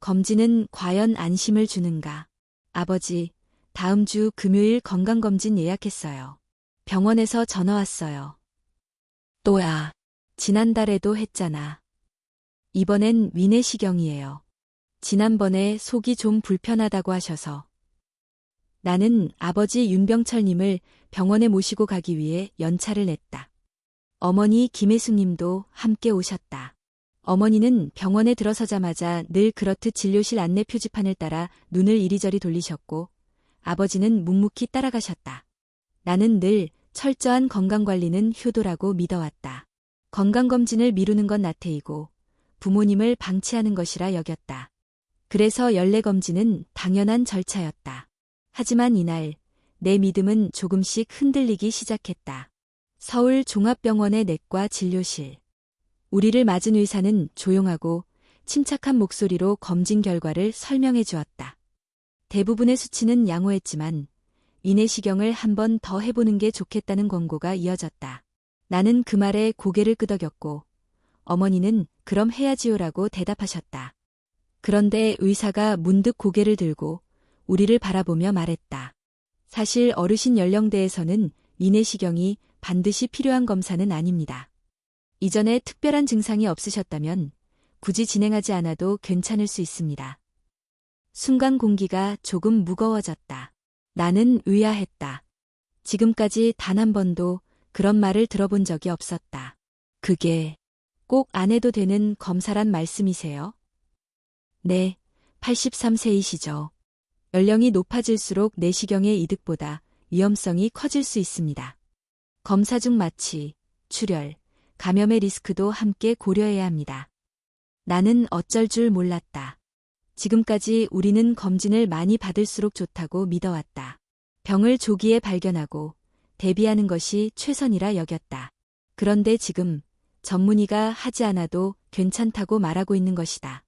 검진은 과연 안심을 주는가? 아버지, 다음 주 금요일 건강검진 예약했어요. 병원에서 전화 왔어요. 또야, 지난달에도 했잖아. 이번엔 위내시경이에요. 지난번에 속이 좀 불편하다고 하셔서. 나는 아버지 윤병철님을 병원에 모시고 가기 위해 연차를 냈다. 어머니 김혜숙님도 함께 오셨다. 어머니는 병원에 들어서자마자 늘 그렇듯 진료실 안내 표지판을 따라 눈을 이리저리 돌리셨고, 아버지는 묵묵히 따라가셨다. 나는 늘 철저한 건강관리는 효도라고 믿어왔다. 건강검진을 미루는 건 나태이고 부모님을 방치하는 것이라 여겼다. 그래서 연례검진은 당연한 절차였다. 하지만 이날 내 믿음은 조금씩 흔들리기 시작했다. 서울 종합병원의 내과 진료실. 우리를 맞은 의사는 조용하고 침착한 목소리로 검진 결과를 설명해 주었다. 대부분의 수치는 양호했지만 위내시경을 한 번 더 해보는 게 좋겠다는 권고가 이어졌다. 나는 그 말에 고개를 끄덕였고 어머니는 그럼 해야지요라고 대답하셨다. 그런데 의사가 문득 고개를 들고 우리를 바라보며 말했다. 사실 어르신 연령대에서는 위내시경이 반드시 필요한 검사는 아닙니다. 이전에 특별한 증상이 없으셨다면 굳이 진행하지 않아도 괜찮을 수 있습니다. 순간 공기가 조금 무거워졌다. 나는 의아했다. 지금까지 단 한 번도 그런 말을 들어본 적이 없었다. 그게 꼭 안 해도 되는 검사란 말씀이세요? 네, 83세이시죠. 연령이 높아질수록 내시경의 이득보다 위험성이 커질 수 있습니다. 검사 중 마취, 출혈, 감염의 리스크도 함께 고려해야 합니다. 나는 어쩔 줄 몰랐다. 지금까지 우리는 검진을 많이 받을수록 좋다고 믿어왔다. 병을 조기에 발견하고 대비하는 것이 최선이라 여겼다. 그런데 지금 전문의가 하지 않아도 괜찮다고 말하고 있는 것이다.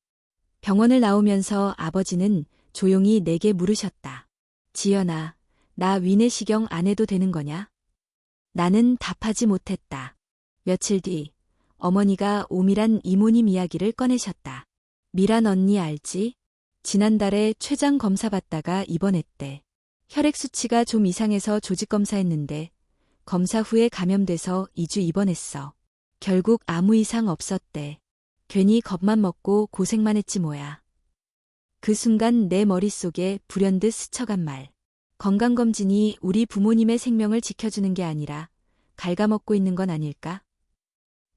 병원을 나오면서 아버지는 조용히 내게 물으셨다. 지연아, 나 위내시경 안 해도 되는 거냐? 나는 답하지 못했다. 며칠 뒤 어머니가 오밀한 이모님 이야기를 꺼내셨다. 미란 언니 알지? 지난달에 췌장 검사 받다가 입원했대. 혈액 수치가 좀 이상해서 조직 검사했는데 검사 후에 감염돼서 2주 입원했어. 결국 아무 이상 없었대. 괜히 겁만 먹고 고생만 했지 뭐야. 그 순간 내 머릿속에 불현듯 스쳐간 말. 건강검진이 우리 부모님의 생명을 지켜주는 게 아니라 갉아먹고 있는 건 아닐까?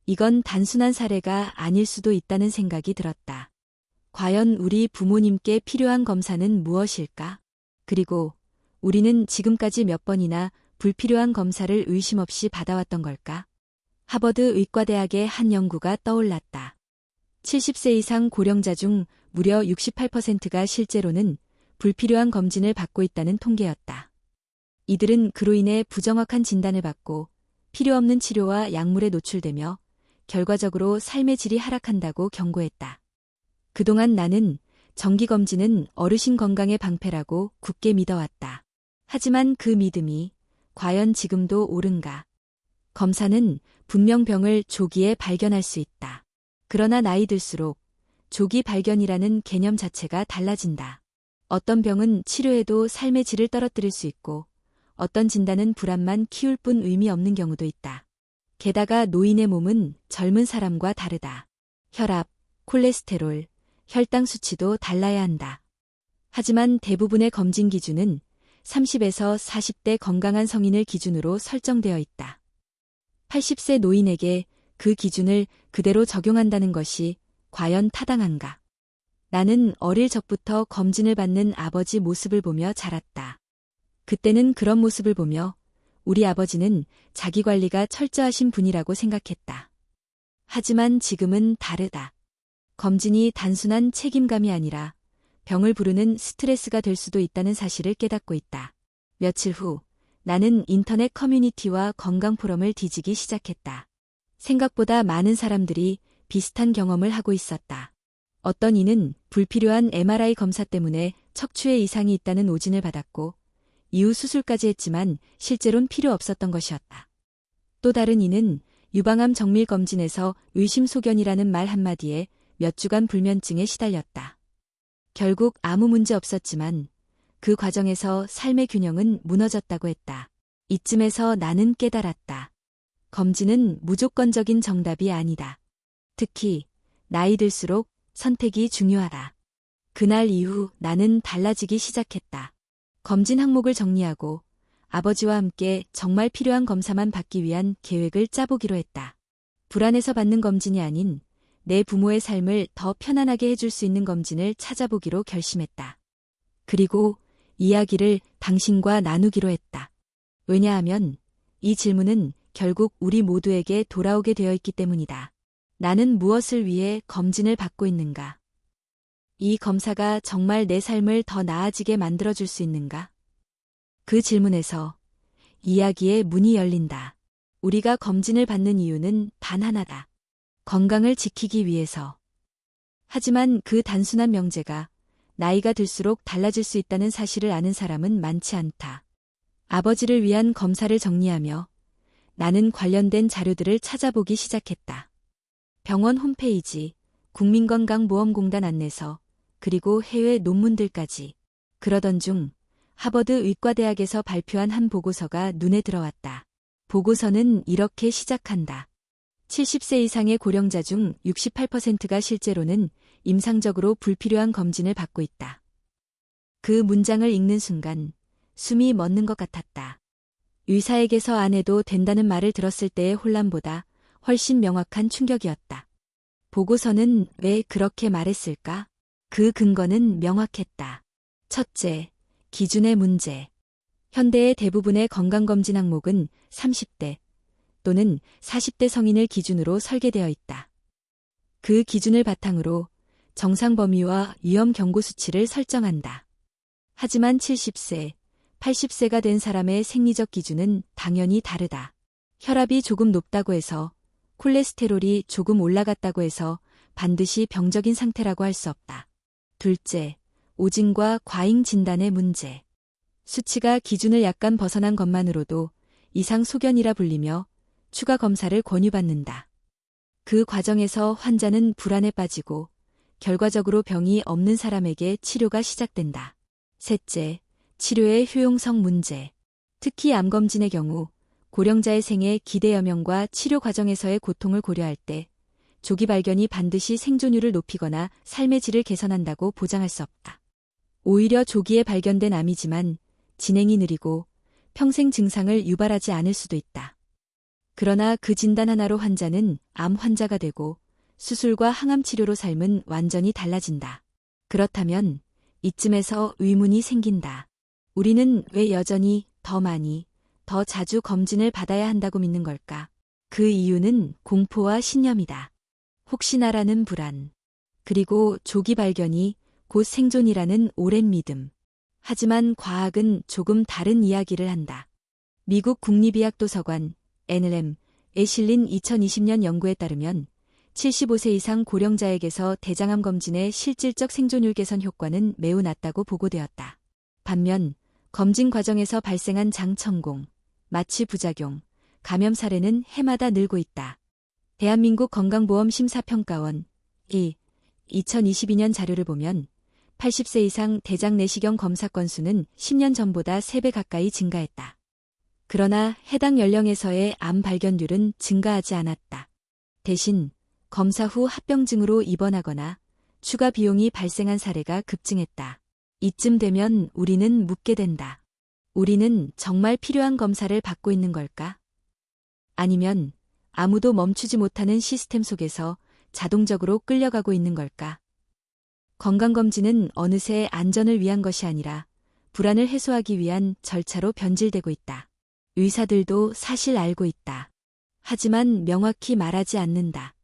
이건 단순한 사례가 아닐 수도 있다는 생각이 들었다. 과연 우리 부모님께 필요한 검사는 무엇일까? 그리고 우리는 지금까지 몇 번이나 불필요한 검사를 의심 없이 받아왔던 걸까? 하버드 의과대학의 한 연구가 떠올랐다. 70세 이상 고령자 중 무려 68%가 실제로는 불필요한 검진을 받고 있다는 통계였다. 이들은 그로 인해 부정확한 진단을 받고 필요 없는 치료와 약물에 노출되며 결과적으로 삶의 질이 하락한다고 경고했다. 그동안 나는 정기검진은 어르신 건강의 방패라고 굳게 믿어왔다. 하지만 그 믿음이 과연 지금도 옳은가? 검사는 분명 병을 조기에 발견할 수 있다. 그러나 나이 들수록 조기 발견이라는 개념 자체가 달라진다. 어떤 병은 치료해도 삶의 질을 떨어뜨릴 수 있고 어떤 진단은 불안만 키울 뿐 의미 없는 경우도 있다. 게다가 노인의 몸은 젊은 사람과 다르다. 혈압, 콜레스테롤, 혈당 수치도 달라야 한다. 하지만 대부분의 검진 기준은 30에서 40대 건강한 성인을 기준으로 설정되어 있다. 80세 노인에게 그 기준을 그대로 적용한다는 것이 과연 타당한가? 나는 어릴 적부터 검진을 받는 아버지 모습을 보며 자랐다. 그때는 그런 모습을 보며 우리 아버지는 자기관리가 철저하신 분이라고 생각했다. 하지만 지금은 다르다. 검진이 단순한 책임감이 아니라 병을 부르는 스트레스가 될 수도 있다는 사실을 깨닫고 있다. 며칠 후 나는 인터넷 커뮤니티와 건강 포럼을 뒤지기 시작했다. 생각보다 많은 사람들이 비슷한 경험을 하고 있었다. 어떤 이는 불필요한 MRI 검사 때문에 척추에 이상이 있다는 오진을 받았고 이후 수술까지 했지만 실제로는 필요 없었던 것이었다. 또 다른 이는 유방암 정밀 검진에서 의심소견이라는 말 한마디에 몇 주간 불면증에 시달렸다. 결국 아무 문제 없었지만 그 과정에서 삶의 균형은 무너졌다고 했다. 이쯤에서 나는 깨달았다. 검진은 무조건적인 정답이 아니다. 특히 나이 들수록 선택이 중요하다. 그날 이후 나는 달라지기 시작했다. 검진 항목을 정리하고 아버지와 함께 정말 필요한 검사만 받기 위한 계획을 짜보기로 했다. 불안해서 받는 검진이 아닌 내 부모의 삶을 더 편안하게 해줄 수 있는 검진을 찾아보기로 결심했다. 그리고 이야기를 당신과 나누기로 했다. 왜냐하면 이 질문은 결국 우리 모두에게 돌아오게 되어 있기 때문이다. 나는 무엇을 위해 검진을 받고 있는가? 이 검사가 정말 내 삶을 더 나아지게 만들어줄 수 있는가? 그 질문에서 이야기의 문이 열린다. 우리가 검진을 받는 이유는 단 하나다. 건강을 지키기 위해서. 하지만 그 단순한 명제가 나이가 들수록 달라질 수 있다는 사실을 아는 사람은 많지 않다. 아버지를 위한 검사를 정리하며 나는 관련된 자료들을 찾아보기 시작했다. 병원 홈페이지, 국민건강보험공단 안내서, 그리고 해외 논문들까지. 그러던 중 하버드 의과대학에서 발표한 한 보고서가 눈에 들어왔다. 보고서는 이렇게 시작한다. 70세 이상의 고령자 중 68%가 실제로는 임상적으로 불필요한 검진을 받고 있다. 그 문장을 읽는 순간 숨이 멎는 것 같았다. 의사에게서 안 해도 된다는 말을 들었을 때의 혼란보다 훨씬 명확한 충격이었다. 보고서는 왜 그렇게 말했을까? 그 근거는 명확했다. 첫째, 기준의 문제. 현대의 대부분의 건강검진 항목은 30대 또는 40대 성인을 기준으로 설계되어 있다. 그 기준을 바탕으로 정상 범위와 위험 경고 수치를 설정한다. 하지만 70세, 80세가 된 사람의 생리적 기준은 당연히 다르다. 혈압이 조금 높다고 해서, 콜레스테롤이 조금 올라갔다고 해서 반드시 병적인 상태라고 할 수 없다. 둘째, 오진과 과잉 진단의 문제. 수치가 기준을 약간 벗어난 것만으로도 이상 소견이라 불리며 추가 검사를 권유받는다. 그 과정에서 환자는 불안에 빠지고 결과적으로 병이 없는 사람에게 치료가 시작된다. 셋째, 치료의 효용성 문제. 특히 암검진의 경우 고령자의 생애 기대 여명과 치료 과정에서의 고통을 고려할 때 조기 발견이 반드시 생존율을 높이거나 삶의 질을 개선한다고 보장할 수 없다. 오히려 조기에 발견된 암이지만 진행이 느리고 평생 증상을 유발하지 않을 수도 있다. 그러나 그 진단 하나로 환자는 암 환자가 되고 수술과 항암 치료로 삶은 완전히 달라진다. 그렇다면 이쯤에서 의문이 생긴다. 우리는 왜 여전히 더 많이, 더 자주 검진을 받아야 한다고 믿는 걸까? 그 이유는 공포와 신념이다. 혹시나라는 불안, 그리고 조기 발견이 곧 생존이라는 오랜 믿음. 하지만 과학은 조금 다른 이야기를 한다. 미국 국립의학도서관 NLM에 실린 2020년 연구에 따르면 75세 이상 고령자에게서 대장암 검진의 실질적 생존율 개선 효과는 매우 낮다고 보고되었다. 반면 검진 과정에서 발생한 장천공, 마취 부작용, 감염 사례는 해마다 늘고 있다. 대한민국 건강보험심사평가원이 2022년 자료를 보면 80세 이상 대장 내시경 검사 건수는 10년 전보다 3배 가까이 증가했다. 그러나 해당 연령에서의 암 발견률은 증가하지 않았다. 대신 검사 후 합병증으로 입원하거나 추가 비용이 발생한 사례가 급증했다. 이쯤 되면 우리는 묻게 된다. 우리는 정말 필요한 검사를 받고 있는 걸까? 아니면 아무도 멈추지 못하는 시스템 속에서 자동적으로 끌려가고 있는 걸까? 건강검진은 어느새 안전을 위한 것이 아니라 불안을 해소하기 위한 절차로 변질되고 있다. 의사들도 사실 알고 있다. 하지만 명확히 말하지 않는다.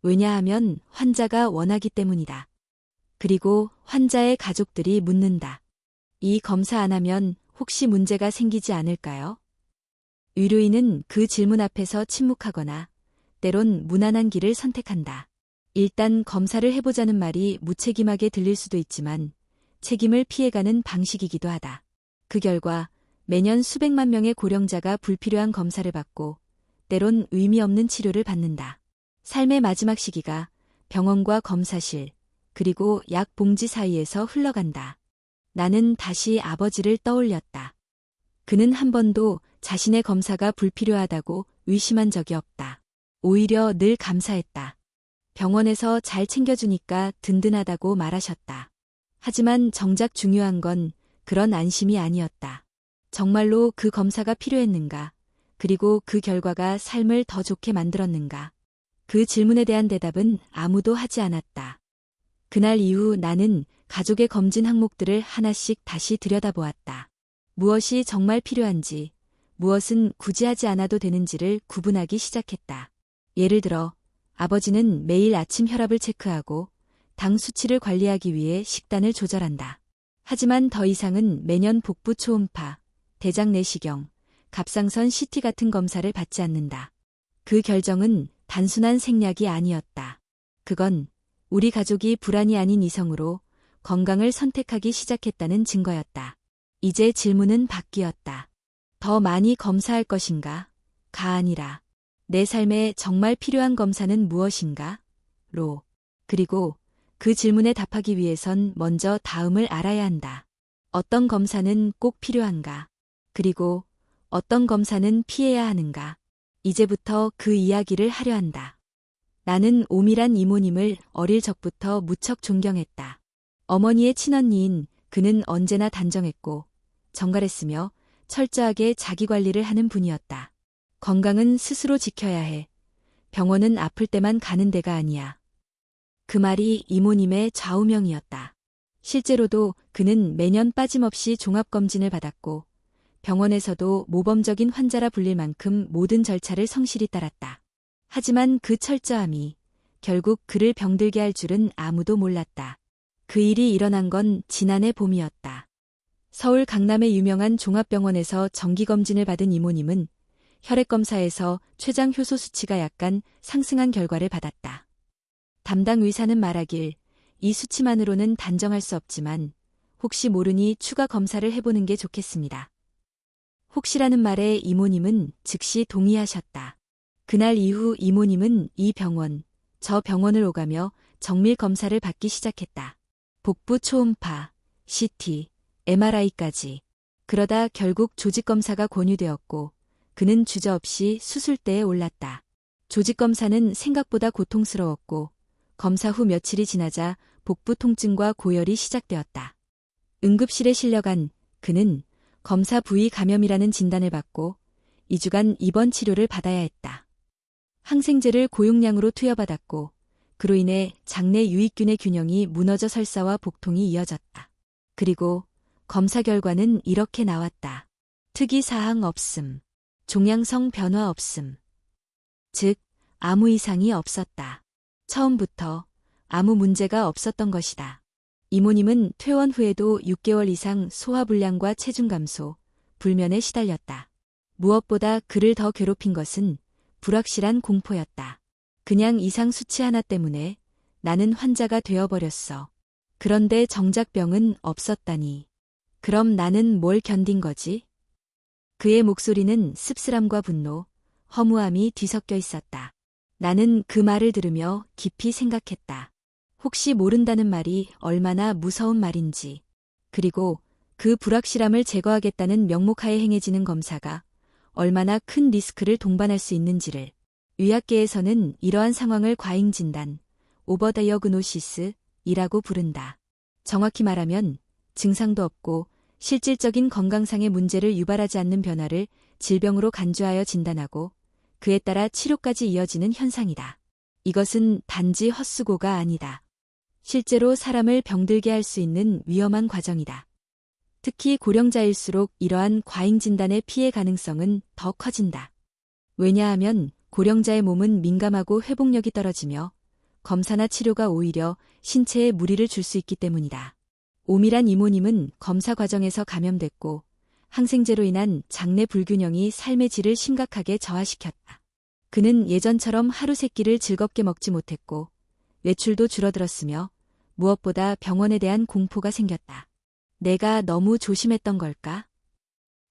왜냐하면 환자가 원하기 때문이다. 그리고 환자의 가족들이 묻는다. 이 검사 안 하면 혹시 문제가 생기지 않을까요? 의료인은 그 질문 앞에서 침묵하거나 때론 무난한 길을 선택한다. 일단 검사를 해보자는 말이 무책임하게 들릴 수도 있지만 책임을 피해가는 방식이기도 하다. 그 결과 매년 수백만 명의 고령자가 불필요한 검사를 받고 때론 의미 없는 치료를 받는다. 삶의 마지막 시기가 병원과 검사실, 그리고 약 봉지 사이에서 흘러간다. 나는 다시 아버지를 떠올렸다. 그는 한 번도 자신의 검사가 불필요하다고 의심한 적이 없다. 오히려 늘 감사했다. 병원에서 잘 챙겨주니까 든든하다고 말하셨다. 하지만 정작 중요한 건 그런 안심이 아니었다. 정말로 그 검사가 필요했는가? 그리고 그 결과가 삶을 더 좋게 만들었는가? 그 질문에 대한 대답은 아무도 하지 않았다. 그날 이후 나는 가족의 검진 항목들을 하나씩 다시 들여다보았다. 무엇이 정말 필요한지, 무엇은 굳이 하지 않아도 되는지를 구분하기 시작했다. 예를 들어, 아버지는 매일 아침 혈압을 체크하고 당 수치를 관리하기 위해 식단을 조절한다. 하지만 더 이상은 매년 복부 초음파, 대장 내시경, 갑상선 CT 같은 검사를 받지 않는다. 그 결정은 단순한 생략이 아니었다. 그건 우리 가족이 불안이 아닌 이성으로 건강을 선택하기 시작했다는 증거였다. 이제 질문은 바뀌었다. 더 많이 검사할 것인가? 가 아니라 내 삶에 정말 필요한 검사는 무엇인가? 로. 그리고 그 질문에 답하기 위해선 먼저 다음을 알아야 한다. 어떤 검사는 꼭 필요한가? 그리고 어떤 검사는 피해야 하는가? 이제부터 그 이야기를 하려 한다. 나는 오밀한 이모님을 어릴 적부터 무척 존경했다. 어머니의 친언니인 그는 언제나 단정했고 정갈했으며 철저하게 자기 관리를 하는 분이었다. 건강은 스스로 지켜야 해. 병원은 아플 때만 가는 데가 아니야. 그 말이 이모님의 좌우명이었다. 실제로도 그는 매년 빠짐없이 종합검진을 받았고 병원에서도 모범적인 환자라 불릴 만큼 모든 절차를 성실히 따랐다. 하지만 그 철저함이 결국 그를 병들게 할 줄은 아무도 몰랐다. 그 일이 일어난 건 지난해 봄이었다. 서울 강남의 유명한 종합병원에서 정기검진을 받은 이모님은 혈액검사에서 췌장 효소 수치가 약간 상승한 결과를 받았다. 담당 의사는 말하길 이 수치만으로는 단정할 수 없지만 혹시 모르니 추가 검사를 해보는 게 좋겠습니다. 혹시라는 말에 이모님은 즉시 동의하셨다. 그날 이후 이모님은 이 병원, 저 병원을 오가며 정밀 검사를 받기 시작했다. 복부 초음파, CT, MRI까지. 그러다 결국 조직검사가 권유되었고 그는 주저없이 수술대에 올랐다. 조직검사는 생각보다 고통스러웠고 검사 후 며칠이 지나자 복부 통증과 고열이 시작되었다. 응급실에 실려간 그는 검사 부위 감염이라는 진단을 받고 2주간 입원 치료를 받아야 했다. 항생제를 고용량으로 투여받았고 그로 인해 장내 유익균의 균형이 무너져 설사와 복통이 이어졌다. 그리고 검사 결과는 이렇게 나왔다. 특이사항 없음. 종양성 변화 없음. 즉, 아무 이상이 없었다. 처음부터 아무 문제가 없었던 것이다. 이모님은 퇴원 후에도 6개월 이상 소화불량과 체중 감소, 불면에 시달렸다. 무엇보다 그를 더 괴롭힌 것은 불확실한 공포였다. 그냥 이상 수치 하나 때문에 나는 환자가 되어버렸어. 그런데 정작 병은 없었다니. 그럼 나는 뭘 견딘 거지? 그의 목소리는 씁쓸함과 분노, 허무함이 뒤섞여 있었다. 나는 그 말을 들으며 깊이 생각했다. 혹시 모른다는 말이 얼마나 무서운 말인지, 그리고 그 불확실함을 제거하겠다는 명목하에 행해지는 검사가 얼마나 큰 리스크를 동반할 수 있는지를. 의학계에서는 이러한 상황을 과잉진단, 오버다이어그노시스이라고 부른다. 정확히 말하면 증상도 없고 실질적인 건강상의 문제를 유발하지 않는 변화를 질병으로 간주하여 진단하고 그에 따라 치료까지 이어지는 현상이다. 이것은 단지 헛수고가 아니다. 실제로 사람을 병들게 할 수 있는 위험한 과정이다. 특히 고령자일수록 이러한 과잉 진단의 피해 가능성은 더 커진다. 왜냐하면 고령자의 몸은 민감하고 회복력이 떨어지며 검사나 치료가 오히려 신체에 무리를 줄 수 있기 때문이다. 오밀한 이모님은 검사 과정에서 감염됐고 항생제로 인한 장내 불균형이 삶의 질을 심각하게 저하시켰다. 그는 예전처럼 하루 세 끼를 즐겁게 먹지 못했고 외출도 줄어들었으며 무엇보다 병원에 대한 공포가 생겼다. 내가 너무 조심했던 걸까?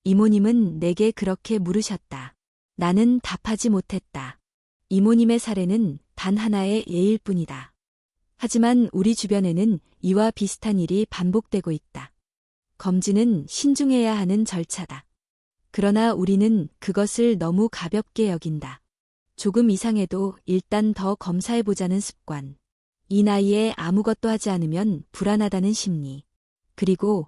이모님은 내게 그렇게 물으셨다. 나는 답하지 못했다. 이모님의 사례는 단 하나의 예일 뿐이다. 하지만 우리 주변에는 이와 비슷한 일이 반복되고 있다. 검진은 신중해야 하는 절차다. 그러나 우리는 그것을 너무 가볍게 여긴다. 조금 이상해도 일단 더 검사해보자는 습관. 이 나이에 아무것도 하지 않으면 불안하다는 심리. 그리고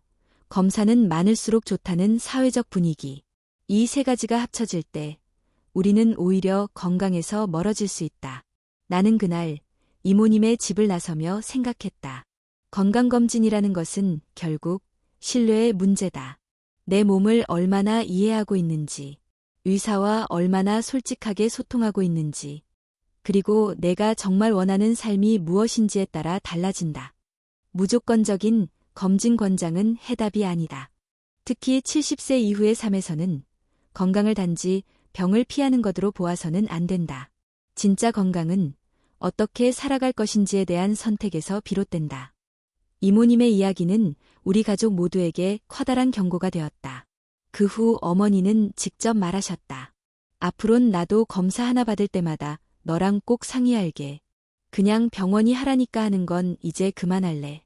검사는 많을수록 좋다는 사회적 분위기. 이 세 가지가 합쳐질 때 우리는 오히려 건강에서 멀어질 수 있다. 나는 그날 이모님의 집을 나서며 생각했다. 건강검진이라는 것은 결국 신뢰의 문제다. 내 몸을 얼마나 이해하고 있는지, 의사와 얼마나 솔직하게 소통하고 있는지, 그리고 내가 정말 원하는 삶이 무엇인지에 따라 달라진다. 무조건적인 검진 권장은 해답이 아니다. 특히 70세 이후의 삶에서는 건강을 단지 병을 피하는 것으로 보아서는 안 된다. 진짜 건강은 어떻게 살아갈 것인지에 대한 선택에서 비롯된다. 이모님의 이야기는 우리 가족 모두에게 커다란 경고가 되었다. 그 후 어머니는 직접 말하셨다. 앞으론 나도 검사 하나 받을 때마다 너랑 꼭 상의할게. 그냥 병원이 하라니까 하는 건 이제 그만할래.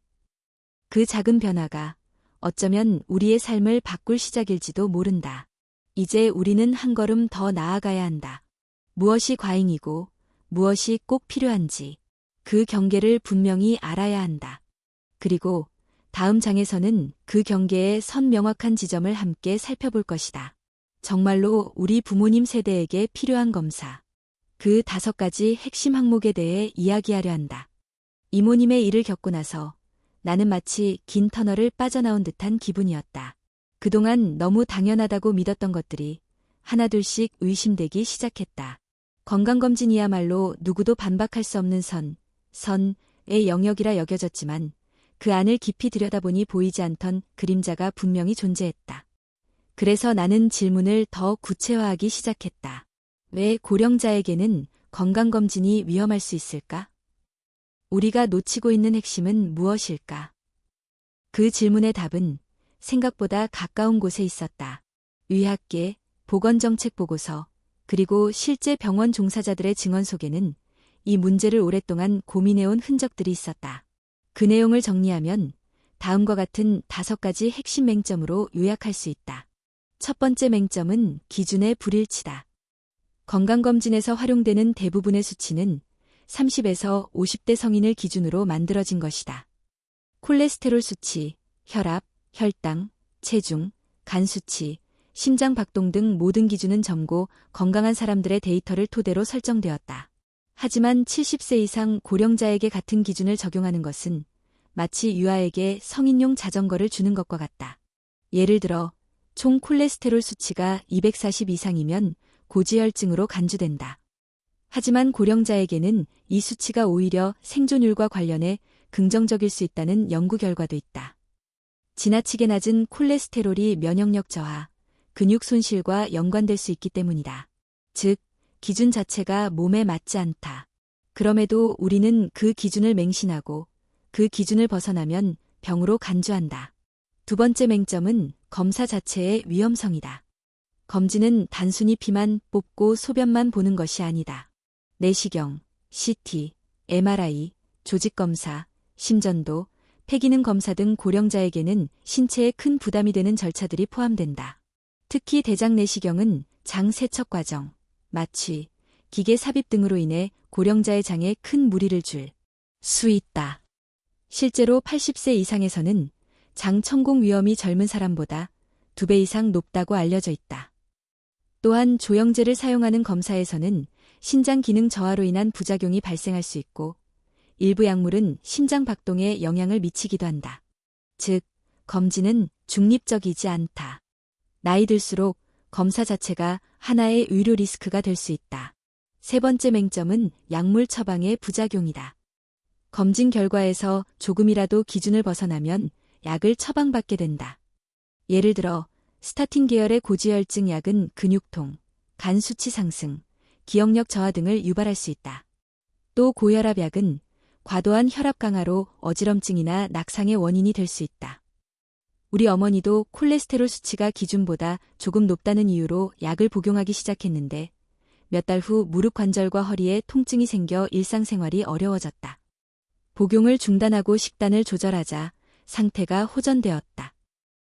그 작은 변화가 어쩌면 우리의 삶을 바꿀 시작일지도 모른다. 이제 우리는 한 걸음 더 나아가야 한다. 무엇이 과잉이고 무엇이 꼭 필요한지 그 경계를 분명히 알아야 한다. 그리고 다음 장에서는 그 경계의 선 명확한 지점을 함께 살펴볼 것이다. 정말로 우리 부모님 세대에게 필요한 검사. 그 5가지 핵심 항목에 대해 이야기하려 한다. 이모님의 일을 겪고 나서 나는 마치 긴 터널을 빠져나온 듯한 기분이었다. 그동안 너무 당연하다고 믿었던 것들이 하나둘씩 의심되기 시작했다. 건강검진이야말로 누구도 반박할 수 없는 선의 영역이라 여겨졌지만 그 안을 깊이 들여다보니 보이지 않던 그림자가 분명히 존재했다. 그래서 나는 질문을 더 구체화하기 시작했다. 왜 고령자에게는 건강검진이 위험할 수 있을까? 우리가 놓치고 있는 핵심은 무엇일까? 그 질문의 답은 생각보다 가까운 곳에 있었다. 의학계, 보건정책보고서, 그리고 실제 병원 종사자들의 증언 속에는 이 문제를 오랫동안 고민해온 흔적들이 있었다. 그 내용을 정리하면 다음과 같은 5가지 핵심 맹점으로 요약할 수 있다. 첫 번째 맹점은 기준의 불일치다. 건강검진에서 활용되는 대부분의 수치는 30에서 50대 성인을 기준으로 만들어진 것이다. 콜레스테롤 수치, 혈압, 혈당, 체중, 간 수치, 심장 박동 등 모든 기준은 젊고 건강한 사람들의 데이터를 토대로 설정되었다. 하지만 70세 이상 고령자에게 같은 기준을 적용하는 것은 마치 유아에게 성인용 자전거를 주는 것과 같다. 예를 들어 총 콜레스테롤 수치가 240 이상이면 고지혈증으로 간주된다. 하지만 고령자에게는 이 수치가 오히려 생존율과 관련해 긍정적일 수 있다는 연구 결과도 있다. 지나치게 낮은 콜레스테롤이 면역력 저하, 근육 손실과 연관될 수 있기 때문이다. 즉, 기준 자체가 몸에 맞지 않다. 그럼에도 우리는 그 기준을 맹신하고 그 기준을 벗어나면 병으로 간주한다. 두 번째 맹점은 검사 자체의 위험성이다. 검진은 단순히 피만 뽑고 소변만 보는 것이 아니다. 내시경, CT, MRI, 조직검사, 심전도, 폐기능 검사 등 고령자에게는 신체에 큰 부담이 되는 절차들이 포함된다. 특히 대장 내시경은 장 세척 과정, 마취, 기계 삽입 등으로 인해 고령자의 장에 큰 무리를 줄 수 있다. 실제로 80세 이상에서는 장 천공 위험이 젊은 사람보다 2배 이상 높다고 알려져 있다. 또한 조영제를 사용하는 검사에서는 신장 기능 저하로 인한 부작용이 발생할 수 있고 일부 약물은 심장 박동에 영향을 미치기도 한다. 즉, 검진은 중립적이지 않다. 나이 들수록 검사 자체가 하나의 의료 리스크가 될 수 있다. 세 번째 맹점은 약물 처방의 부작용이다. 검진 결과에서 조금이라도 기준을 벗어나면 약을 처방받게 된다. 예를 들어 스타틴 계열의 고지혈증 약은 근육통, 간 수치 상승, 기억력 저하 등을 유발할 수 있다. 또 고혈압 약은 과도한 혈압 강화로 어지럼증이나 낙상의 원인이 될 수 있다. 우리 어머니도 콜레스테롤 수치가 기준보다 조금 높다는 이유로 약을 복용하기 시작했는데 몇 달 후 무릎 관절과 허리에 통증이 생겨 일상생활이 어려워졌다. 복용을 중단하고 식단을 조절하자 상태가 호전되었다.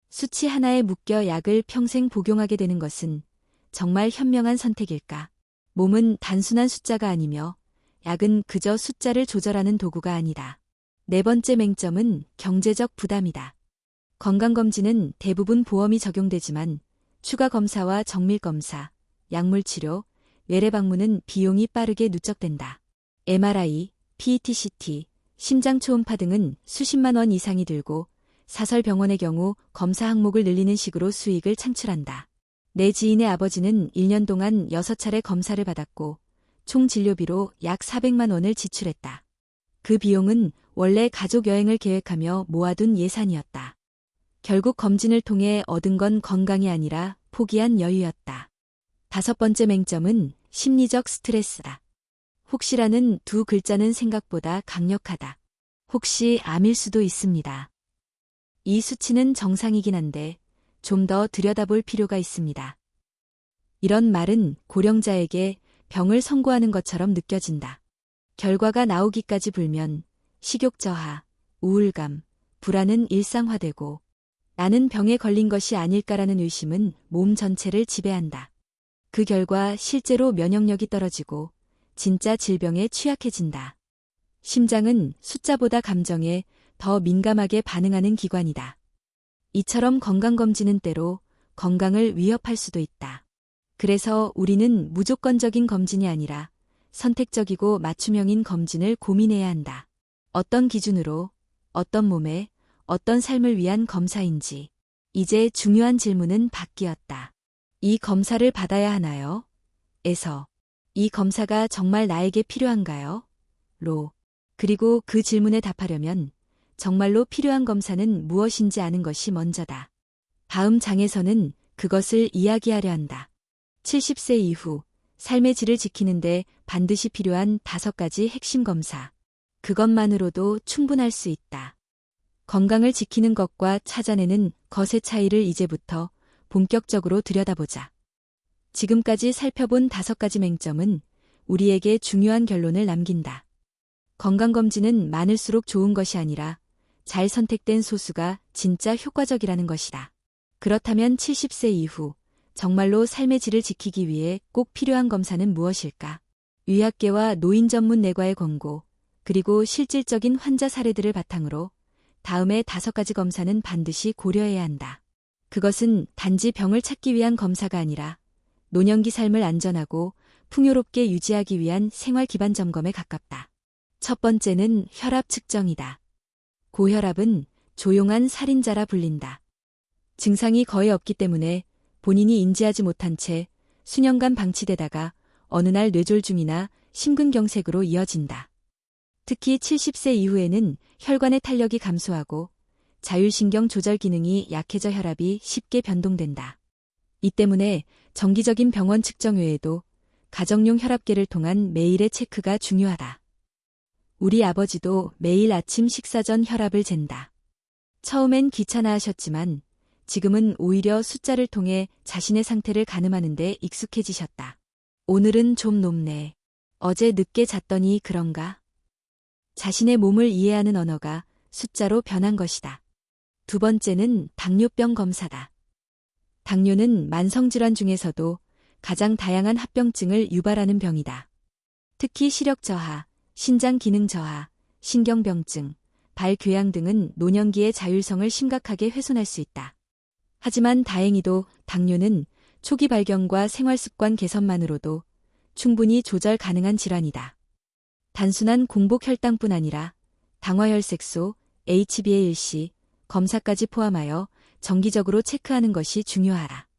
수치 하나에 묶여 약을 평생 복용하게 되는 것은 정말 현명한 선택일까? 몸은 단순한 숫자가 아니며 약은 그저 숫자를 조절하는 도구가 아니다. 네 번째 맹점은 경제적 부담이다. 건강검진은 대부분 보험이 적용되지만 추가 검사와 정밀검사, 약물치료, 외래 방문은 비용이 빠르게 누적된다. MRI, PET-CT, 심장 초음파 등은 수십만 원 이상이 들고 사설병원의 경우 검사 항목을 늘리는 식으로 수익을 창출한다. 내 지인의 아버지는 1년 동안 6차례 검사를 받았고 총 진료비로 약 400만 원을 지출했다. 그 비용은 원래 가족 여행을 계획하며 모아둔 예산이었다. 결국 검진을 통해 얻은 건 건강이 아니라 포기한 여유였다. 다섯 번째 맹점은 심리적 스트레스다. 혹시라는 두 글자는 생각보다 강력하다. 혹시 암일 수도 있습니다. 이 수치는 정상이긴 한데 좀 더 들여다볼 필요가 있습니다. 이런 말은 고령자에게 병을 선고하는 것처럼 느껴진다. 결과가 나오기까지 불면, 식욕 저하, 우울감, 불안은 일상화되고 나는 병에 걸린 것이 아닐까라는 의심은 몸 전체를 지배한다. 그 결과 실제로 면역력이 떨어지고 진짜 질병에 취약해진다. 심장은 숫자보다 감정에 더 민감하게 반응하는 기관이다. 이처럼 건강검진은 때로 건강을 위협할 수도 있다. 그래서 우리는 무조건적인 검진이 아니라 선택적이고 맞춤형인 검진을 고민해야 한다. 어떤 기준으로, 어떤 몸에, 어떤 삶을 위한 검사인지. 이제 중요한 질문은 바뀌었다. 이 검사를 받아야 하나요? 에서 이 검사가 정말 나에게 필요한가요? 로. 그리고 그 질문에 답하려면 정말로 필요한 검사는 무엇인지 아는 것이 먼저다. 다음 장에서는 그것을 이야기하려 한다. 70세 이후 삶의 질을 지키는데 반드시 필요한 5가지 핵심 검사. 그것만으로도 충분할 수 있다. 건강을 지키는 것과 찾아내는 것의 차이를 이제부터 본격적으로 들여다보자. 지금까지 살펴본 5가지 맹점은 우리에게 중요한 결론을 남긴다. 건강검진은 많을수록 좋은 것이 아니라 잘 선택된 소수가 진짜 효과적이라는 것이다. 그렇다면 70세 이후 정말로 삶의 질을 지키기 위해 꼭 필요한 검사는 무엇일까? 의학계와 노인 전문 내과의 권고, 그리고 실질적인 환자 사례들을 바탕으로 다음의 5가지 검사는 반드시 고려해야 한다. 그것은 단지 병을 찾기 위한 검사가 아니라 노년기 삶을 안전하고 풍요롭게 유지하기 위한 생활 기반 점검에 가깝다. 첫 번째는 혈압 측정이다. 고혈압은 조용한 살인자라 불린다. 증상이 거의 없기 때문에 본인이 인지하지 못한 채 수년간 방치되다가 어느 날 뇌졸중이나 심근경색으로 이어진다. 특히 70세 이후에는 혈관의 탄력이 감소하고 자율신경 조절 기능이 약해져 혈압이 쉽게 변동된다. 이 때문에 정기적인 병원 측정 외에도 가정용 혈압계를 통한 매일의 체크가 중요하다. 우리 아버지도 매일 아침 식사 전 혈압을 잰다. 처음엔 귀찮아하셨지만 지금은 오히려 숫자를 통해 자신의 상태를 가늠하는 데 익숙해지셨다. 오늘은 좀 높네. 어제 늦게 잤더니 그런가? 자신의 몸을 이해하는 언어가 숫자로 변한 것이다. 두 번째는 당뇨병 검사다. 당뇨는 만성질환 중에서도 가장 다양한 합병증을 유발하는 병이다. 특히 시력 저하, 신장 기능 저하, 신경병증, 발궤양 등은 노년기의 자율성을 심각하게 훼손할 수 있다. 하지만 다행히도 당뇨는 초기 발견과 생활습관 개선만으로도 충분히 조절 가능한 질환이다. 단순한 공복 혈당뿐 아니라 당화혈색소, HbA1c, 검사까지 포함하여 정기적으로 체크하는 것이 중요하다.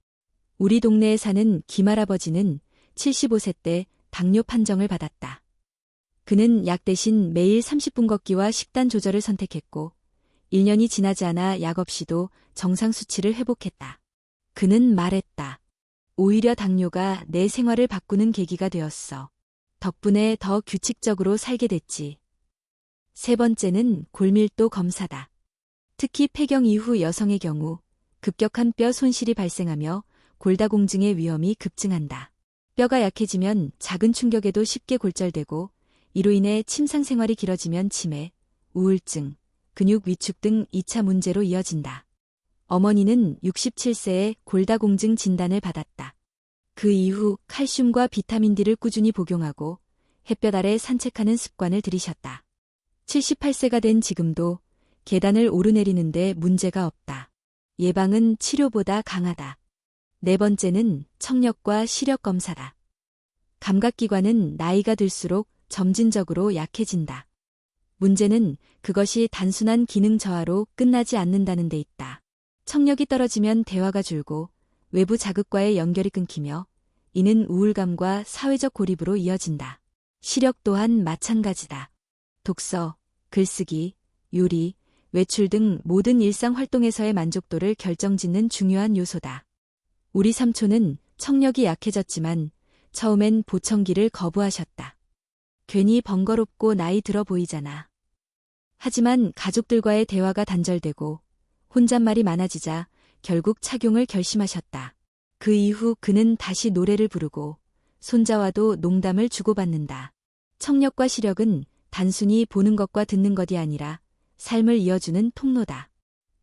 우리 동네에 사는 김할아버지는 75세 때 당뇨 판정을 받았다. 그는 약 대신 매일 30분 걷기와 식단 조절을 선택했고 1년이 지나지 않아 약 없이도 정상 수치를 회복했다. 그는 말했다. 오히려 당뇨가 내 생활을 바꾸는 계기가 되었어. 덕분에 더 규칙적으로 살게 됐지. 세 번째는 골밀도 검사다. 특히 폐경 이후 여성의 경우 급격한 뼈 손실이 발생하며 골다공증의 위험이 급증한다. 뼈가 약해지면 작은 충격에도 쉽게 골절되고 이로 인해 침상 생활이 길어지면 치매, 우울증, 근육 위축 등 2차 문제로 이어진다. 어머니는 67세에 골다공증 진단을 받았다. 그 이후 칼슘과 비타민 D를 꾸준히 복용하고 햇볕 아래 산책하는 습관을 들이셨다. 78세가 된 지금도 계단을 오르내리는데 문제가 없다. 예방은 치료보다 강하다. 네 번째는 청력과 시력 검사다. 감각기관은 나이가 들수록 점진적으로 약해진다. 문제는 그것이 단순한 기능 저하로 끝나지 않는다는 데 있다. 청력이 떨어지면 대화가 줄고 외부 자극과의 연결이 끊기며 이는 우울감과 사회적 고립으로 이어진다. 시력 또한 마찬가지다. 독서, 글쓰기, 요리, 외출 등 모든 일상 활동에서의 만족도를 결정짓는 중요한 요소다. 우리 삼촌은 청력이 약해졌지만 처음엔 보청기를 거부하셨다. 괜히 번거롭고 나이 들어 보이잖아. 하지만 가족들과의 대화가 단절되고 혼잣말이 많아지자 결국 착용을 결심하셨다. 그 이후 그는 다시 노래를 부르고 손자와도 농담을 주고받는다. 청력과 시력은 단순히 보는 것과 듣는 것이 아니라 삶을 이어주는 통로다.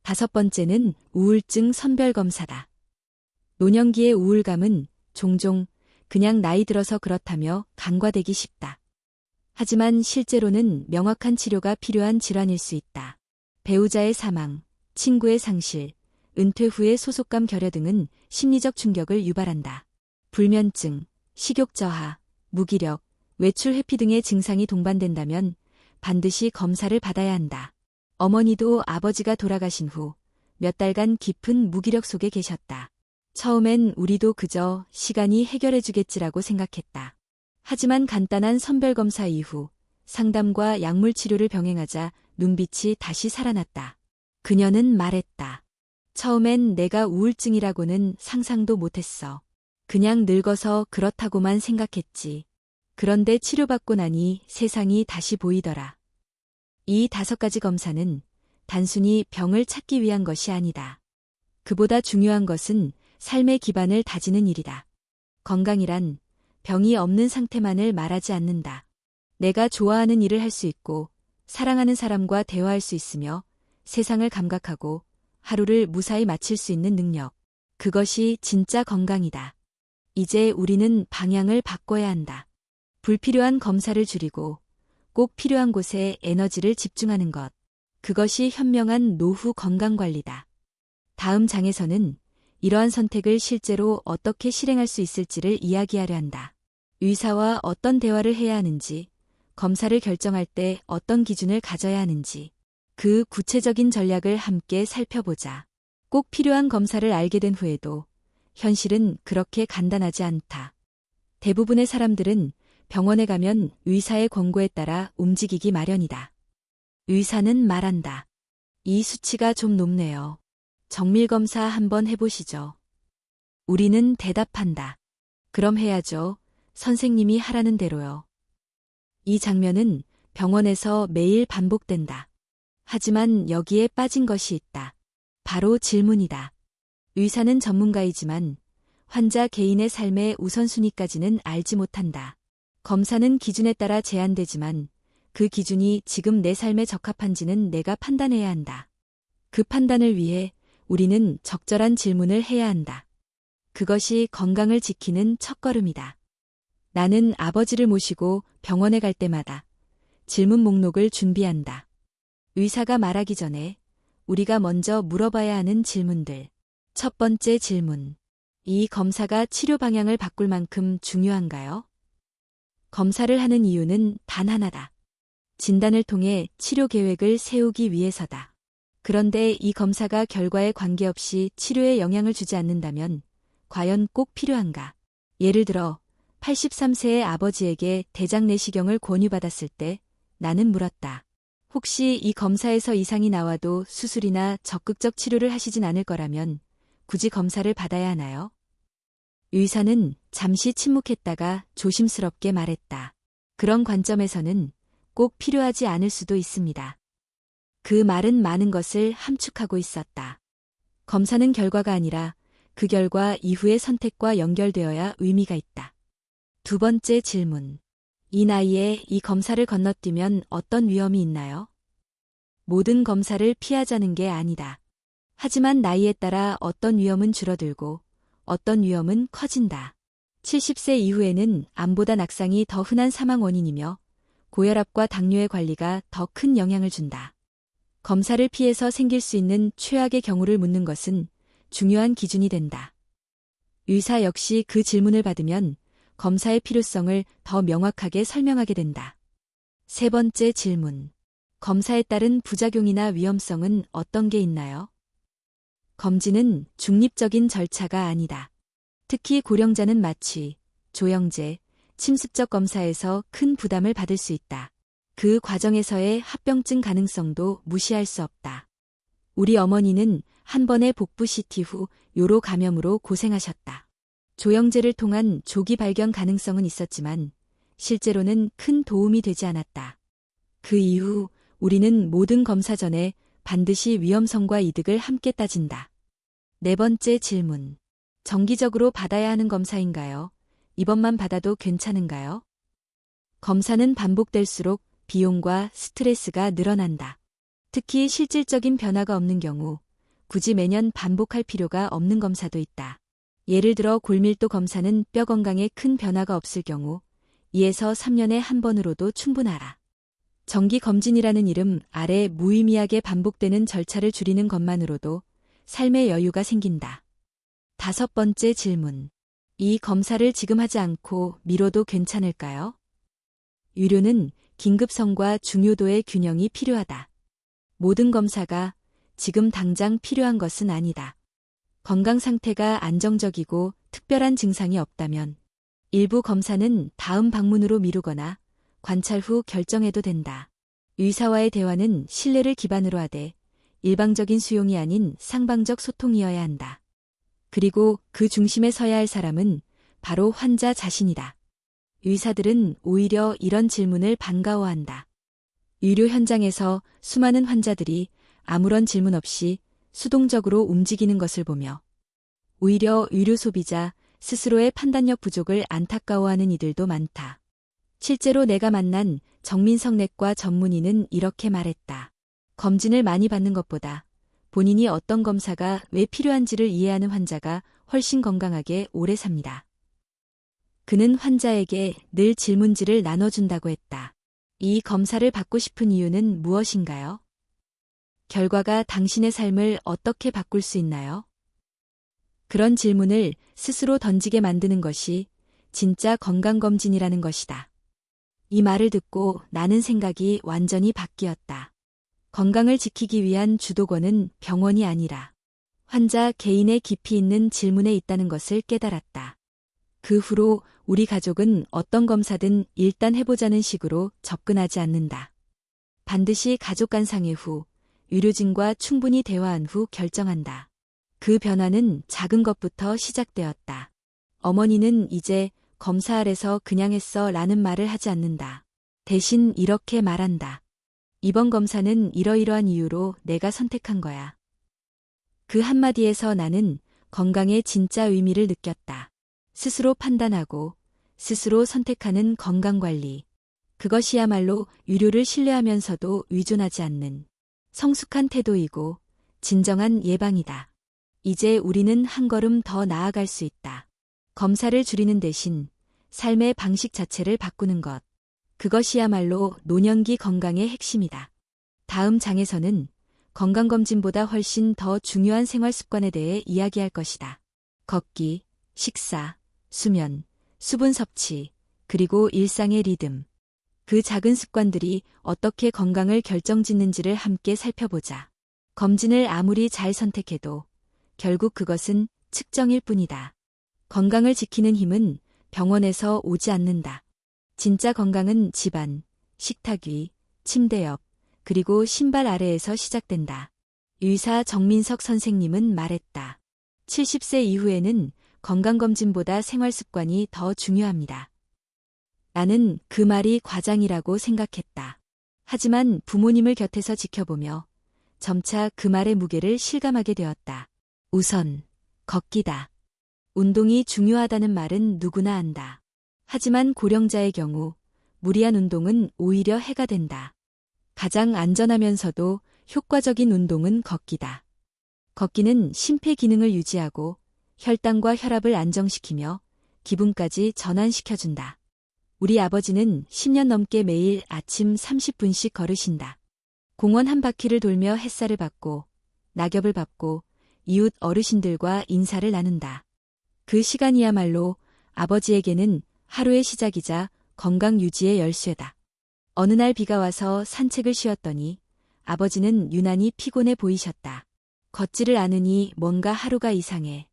다섯 번째는 우울증 선별검사다. 노년기의 우울감은 종종 그냥 나이 들어서 그렇다며 간과되기 쉽다. 하지만 실제로는 명확한 치료가 필요한 질환일 수 있다. 배우자의 사망, 친구의 상실, 은퇴 후의 소속감 결여 등은 심리적 충격을 유발한다. 불면증, 식욕 저하, 무기력, 외출 회피 등의 증상이 동반된다면 반드시 검사를 받아야 한다. 어머니도 아버지가 돌아가신 후 몇 달간 깊은 무기력 속에 계셨다. 처음엔 우리도 그저 시간이 해결해주겠지라고 생각했다. 하지만 간단한 선별검사 이후 상담과 약물 치료를 병행하자 눈빛이 다시 살아났다. 그녀는 말했다. 처음엔 내가 우울증이라고는 상상도 못했어. 그냥 늙어서 그렇다고만 생각했지. 그런데 치료받고 나니 세상이 다시 보이더라. 이 5가지 검사는 단순히 병을 찾기 위한 것이 아니다. 그보다 중요한 것은 삶의 기반을 다지는 일이다. 건강이란 병이 없는 상태만을 말하지 않는다. 내가 좋아하는 일을 할 수 있고 사랑하는 사람과 대화할 수 있으며 세상을 감각하고 하루를 무사히 마칠 수 있는 능력. 그것이 진짜 건강이다. 이제 우리는 방향을 바꿔야 한다. 불필요한 검사를 줄이고 꼭 필요한 곳에 에너지를 집중하는 것. 그것이 현명한 노후 건강관리다. 다음 장에서는 이러한 선택을 실제로 어떻게 실행할 수 있을지를 이야기하려 한다. 의사와 어떤 대화를 해야 하는지, 검사를 결정할 때 어떤 기준을 가져야 하는지, 그 구체적인 전략을 함께 살펴보자. 꼭 필요한 검사를 알게 된 후에도 현실은 그렇게 간단하지 않다. 대부분의 사람들은 병원에 가면 의사의 권고에 따라 움직이기 마련이다. 의사는 말한다. 이 수치가 좀 높네요. 정밀검사 한번 해보시죠. 우리는 대답한다. 그럼 해야죠. 선생님이 하라는 대로요. 이 장면은 병원에서 매일 반복된다. 하지만 여기에 빠진 것이 있다. 바로 질문이다. 의사는 전문가이지만 환자 개인의 삶의 우선순위까지는 알지 못한다. 검사는 기준에 따라 제한되지만 그 기준이 지금 내 삶에 적합한지는 내가 판단해야 한다. 그 판단을 위해 우리는 적절한 질문을 해야 한다. 그것이 건강을 지키는 첫걸음이다. 나는 아버지를 모시고 병원에 갈 때마다 질문 목록을 준비한다. 의사가 말하기 전에 우리가 먼저 물어봐야 하는 질문들. 첫 번째 질문. 이 검사가 치료 방향을 바꿀 만큼 중요한가요? 검사를 하는 이유는 단 하나다. 진단을 통해 치료 계획을 세우기 위해서다. 그런데 이 검사가 결과에 관계없이 치료에 영향을 주지 않는다면 과연 꼭 필요한가? 예를 들어 83세의 아버지에게 대장 내시경을 권유받았을 때 나는 물었다. 혹시 이 검사에서 이상이 나와도 수술이나 적극적 치료를 하시진 않을 거라면 굳이 검사를 받아야 하나요? 의사는 잠시 침묵했다가 조심스럽게 말했다. 그런 관점에서는 꼭 필요하지 않을 수도 있습니다. 그 말은 많은 것을 함축하고 있었다. 검사는 결과가 아니라 그 결과 이후의 선택과 연결되어야 의미가 있다. 두 번째 질문. 이 나이에 이 검사를 건너뛰면 어떤 위험이 있나요? 모든 검사를 피하자는 게 아니다. 하지만 나이에 따라 어떤 위험은 줄어들고 어떤 위험은 커진다. 70세 이후에는 암보다 낙상이 더 흔한 사망 원인이며 고혈압과 당뇨의 관리가 더 큰 영향을 준다. 검사를 피해서 생길 수 있는 최악의 경우를 묻는 것은 중요한 기준이 된다. 의사 역시 그 질문을 받으면 검사의 필요성을 더 명확하게 설명하게 된다. 세 번째 질문. 검사에 따른 부작용이나 위험성은 어떤 게 있나요? 검진은 중립적인 절차가 아니다. 특히 고령자는 마취, 조영제, 침습적 검사에서 큰 부담을 받을 수 있다. 그 과정에서의 합병증 가능성도 무시할 수 없다. 우리 어머니는 한 번의 복부 CT 후 요로 감염으로 고생하셨다. 조영제를 통한 조기 발견 가능성은 있었지만 실제로는 큰 도움이 되지 않았다. 그 이후 우리는 모든 검사 전에 반드시 위험성과 이득을 함께 따진다. 네 번째 질문. 정기적으로 받아야 하는 검사인가요? 이번만 받아도 괜찮은가요? 검사는 반복될수록 비용과 스트레스가 늘어난다. 특히 실질적인 변화가 없는 경우 굳이 매년 반복할 필요가 없는 검사도 있다. 예를 들어 골밀도 검사는 뼈 건강에 큰 변화가 없을 경우 2에서 3년에 한 번으로도 충분하다. 정기 검진이라는 이름 아래 무의미하게 반복되는 절차를 줄이는 것만으로도 삶의 여유가 생긴다. 다섯 번째 질문. 이 검사를 지금 하지 않고 미뤄도 괜찮을까요? 유료는 긴급성과 중요도의 균형이 필요하다. 모든 검사가 지금 당장 필요한 것은 아니다. 건강 상태가 안정적이고 특별한 증상이 없다면 일부 검사는 다음 방문으로 미루거나 관찰 후 결정해도 된다. 의사와의 대화는 신뢰를 기반으로 하되 일방적인 수용이 아닌 상방적 소통이어야 한다. 그리고 그 중심에 서야 할 사람은 바로 환자 자신이다. 의사들은 오히려 이런 질문을 반가워한다. 의료 현장에서 수많은 환자들이 아무런 질문 없이 수동적으로 움직이는 것을 보며 오히려 의료 소비자 스스로의 판단력 부족을 안타까워하는 이들도 많다. 실제로 내가 만난 정민석 내과 전문의는 이렇게 말했다. 검진을 많이 받는 것보다 본인이 어떤 검사가 왜 필요한지를 이해하는 환자가 훨씬 건강하게 오래 삽니다. 그는 환자에게 늘 질문지를 나눠준다고 했다. 이 검사를 받고 싶은 이유는 무엇인가요? 결과가 당신의 삶을 어떻게 바꿀 수 있나요? 그런 질문을 스스로 던지게 만드는 것이 진짜 건강검진이라는 것이다. 이 말을 듣고 나는 생각이 완전히 바뀌었다. 건강을 지키기 위한 주도권은 병원이 아니라 환자 개인의 깊이 있는 질문에 있다는 것을 깨달았다. 그 후로 우리 가족은 어떤 검사든 일단 해보자는 식으로 접근하지 않는다. 반드시 가족 간 상의 후 의료진과 충분히 대화한 후 결정한다. 그 변화는 작은 것부터 시작되었다. 어머니는 이제 검사하래서 그냥 했어 라는 말을 하지 않는다. 대신 이렇게 말한다. 이번 검사는 이러이러한 이유로 내가 선택한 거야. 그 한마디에서 나는 건강의 진짜 의미를 느꼈다. 스스로 판단하고 스스로 선택하는 건강관리. 그것이야말로 의료를 신뢰하면서도 의존하지 않는 성숙한 태도이고 진정한 예방이다. 이제 우리는 한 걸음 더 나아갈 수 있다. 검사를 줄이는 대신 삶의 방식 자체를 바꾸는 것. 그것이야말로 노년기 건강의 핵심이다. 다음 장에서는 건강검진보다 훨씬 더 중요한 생활 습관에 대해 이야기할 것이다. 걷기, 식사, 수면, 수분 섭취, 그리고 일상의 리듬. 그 작은 습관들이 어떻게 건강을 결정짓는지를 함께 살펴보자. 검진을 아무리 잘 선택해도 결국 그것은 측정일 뿐이다. 건강을 지키는 힘은 병원에서 오지 않는다. 진짜 건강은 집안, 식탁 위, 침대 옆, 그리고 신발 아래에서 시작된다. 의사 정민석 선생님은 말했다. 70세 이후에는 건강검진보다 생활습관이 더 중요합니다. 나는 그 말이 과장이라고 생각했다. 하지만 부모님을 곁에서 지켜보며 점차 그 말의 무게를 실감하게 되었다. 우선, 걷기다. 운동이 중요하다는 말은 누구나 안다. 하지만 고령자의 경우 무리한 운동은 오히려 해가 된다. 가장 안전하면서도 효과적인 운동은 걷기다. 걷기는 심폐 기능을 유지하고 혈당과 혈압을 안정시키며 기분까지 전환시켜준다. 우리 아버지는 10년 넘게 매일 아침 30분씩 걸으신다. 공원 한 바퀴를 돌며 햇살을 받고 낙엽을 밟고 이웃 어르신들과 인사를 나눈다. 그 시간이야말로 아버지에게는 하루의 시작이자 건강 유지의 열쇠다. 어느 날 비가 와서 산책을 쉬었더니 아버지는 유난히 피곤해 보이셨다. 걷지를 않으니 뭔가 하루가 이상해.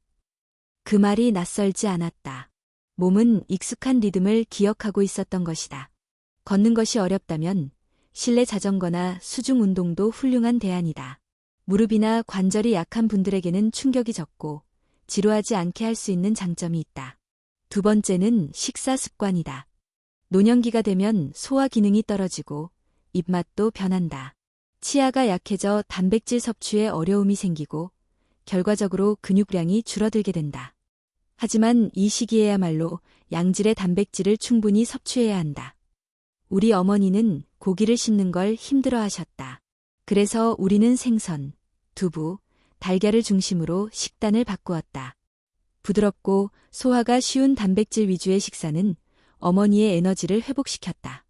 그 말이 낯설지 않았다. 몸은 익숙한 리듬을 기억하고 있었던 것이다. 걷는 것이 어렵다면 실내 자전거나 수중 운동도 훌륭한 대안이다. 무릎이나 관절이 약한 분들에게는 충격이 적고 지루하지 않게 할 수 있는 장점이 있다. 두 번째는 식사 습관이다. 노년기가 되면 소화 기능이 떨어지고 입맛도 변한다. 치아가 약해져 단백질 섭취에 어려움이 생기고 결과적으로 근육량이 줄어들게 된다. 하지만 이 시기에야말로 양질의 단백질을 충분히 섭취해야 한다. 우리 어머니는 고기를 씹는 걸 힘들어하셨다. 그래서 우리는 생선, 두부, 달걀을 중심으로 식단을 바꾸었다. 부드럽고 소화가 쉬운 단백질 위주의 식사는 어머니의 에너지를 회복시켰다.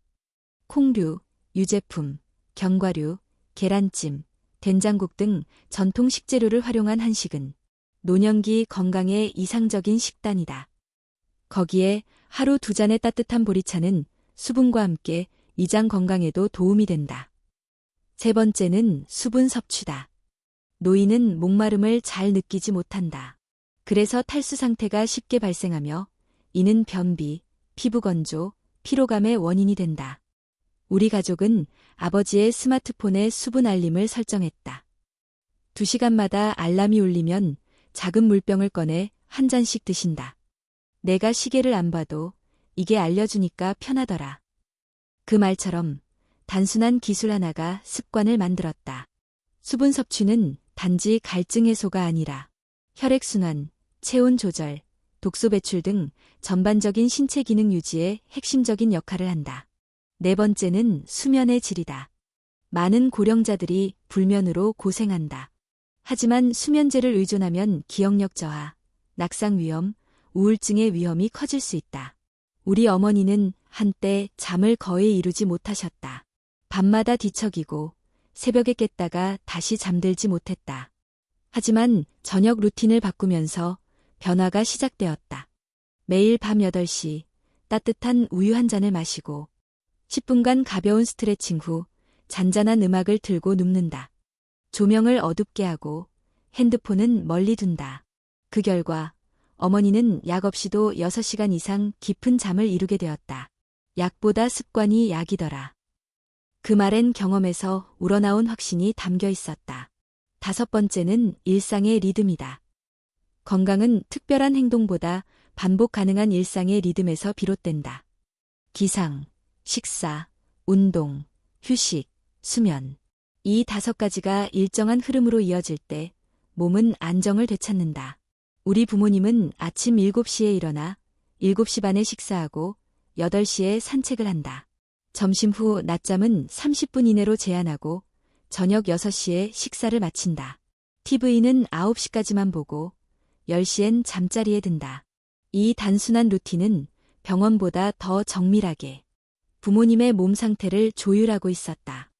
콩류, 유제품, 견과류, 계란찜, 된장국 등 전통 식재료를 활용한 한식은 노년기 건강에 이상적인 식단이다. 거기에 하루 2잔의 따뜻한 보리차는 수분과 함께 이장 건강에도 도움이 된다. 세 번째는 수분 섭취다. 노인은 목마름을 잘 느끼지 못한다. 그래서 탈수 상태가 쉽게 발생하며 이는 변비, 피부 건조, 피로감의 원인이 된다. 우리 가족은 아버지의 스마트폰에 수분 알림을 설정했다. 2시간마다 알람이 울리면 작은 물병을 꺼내 한 잔씩 드신다. 내가 시계를 안 봐도 이게 알려주니까 편하더라. 그 말처럼 단순한 기술 하나가 습관을 만들었다. 수분 섭취는 단지 갈증 해소가 아니라 혈액순환, 체온 조절, 독소 배출 등 전반적인 신체 기능 유지에 핵심적인 역할을 한다. 네 번째는 수면의 질이다. 많은 고령자들이 불면으로 고생한다. 하지만 수면제를 의존하면 기억력 저하, 낙상 위험, 우울증의 위험이 커질 수 있다. 우리 어머니는 한때 잠을 거의 이루지 못하셨다. 밤마다 뒤척이고 새벽에 깼다가 다시 잠들지 못했다. 하지만 저녁 루틴을 바꾸면서 변화가 시작되었다. 매일 밤 8시 따뜻한 우유 한 잔을 마시고 10분간 가벼운 스트레칭 후 잔잔한 음악을 틀고 눕는다. 조명을 어둡게 하고 핸드폰은 멀리 둔다. 그 결과 어머니는 약 없이도 6시간 이상 깊은 잠을 이루게 되었다. 약보다 습관이 약이더라. 그 말엔 경험에서 우러나온 확신이 담겨 있었다. 다섯 번째는 일상의 리듬이다. 건강은 특별한 행동보다 반복 가능한 일상의 리듬에서 비롯된다. 기상, 식사, 운동, 휴식, 수면. 이 5가지가 일정한 흐름으로 이어질 때 몸은 안정을 되찾는다. 우리 부모님은 아침 7시에 일어나 7시 반에 식사하고 8시에 산책을 한다. 점심 후 낮잠은 30분 이내로 제한하고 저녁 6시에 식사를 마친다. TV는 9시까지만 보고 10시엔 잠자리에 든다. 이 단순한 루틴은 병원보다 더 정밀하게 부모님의 몸 상태를 조율하고 있었다.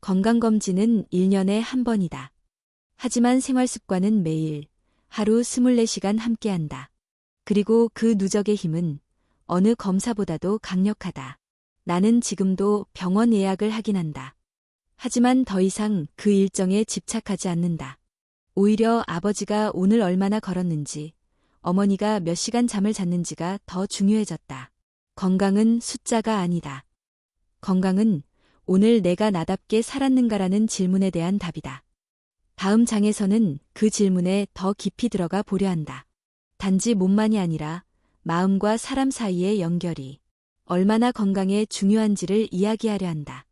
건강검진은 1년에 한 번이다. 하지만 생활습관은 매일 하루 24시간 함께한다. 그리고 그 누적의 힘은 어느 검사보다도 강력하다. 나는 지금도 병원 예약을 하긴 한다. 하지만 더 이상 그 일정에 집착하지 않는다. 오히려 아버지가 오늘 얼마나 걸었는지, 어머니가 몇 시간 잠을 잤는지가 더 중요해졌다. 건강은 숫자가 아니다. 건강은 오늘 내가 나답게 살았는가라는 질문에 대한 답이다. 다음 장에서는 그 질문에 더 깊이 들어가 보려 한다. 단지 몸만이 아니라 마음과 사람 사이의 연결이 얼마나 건강에 중요한지를 이야기하려 한다.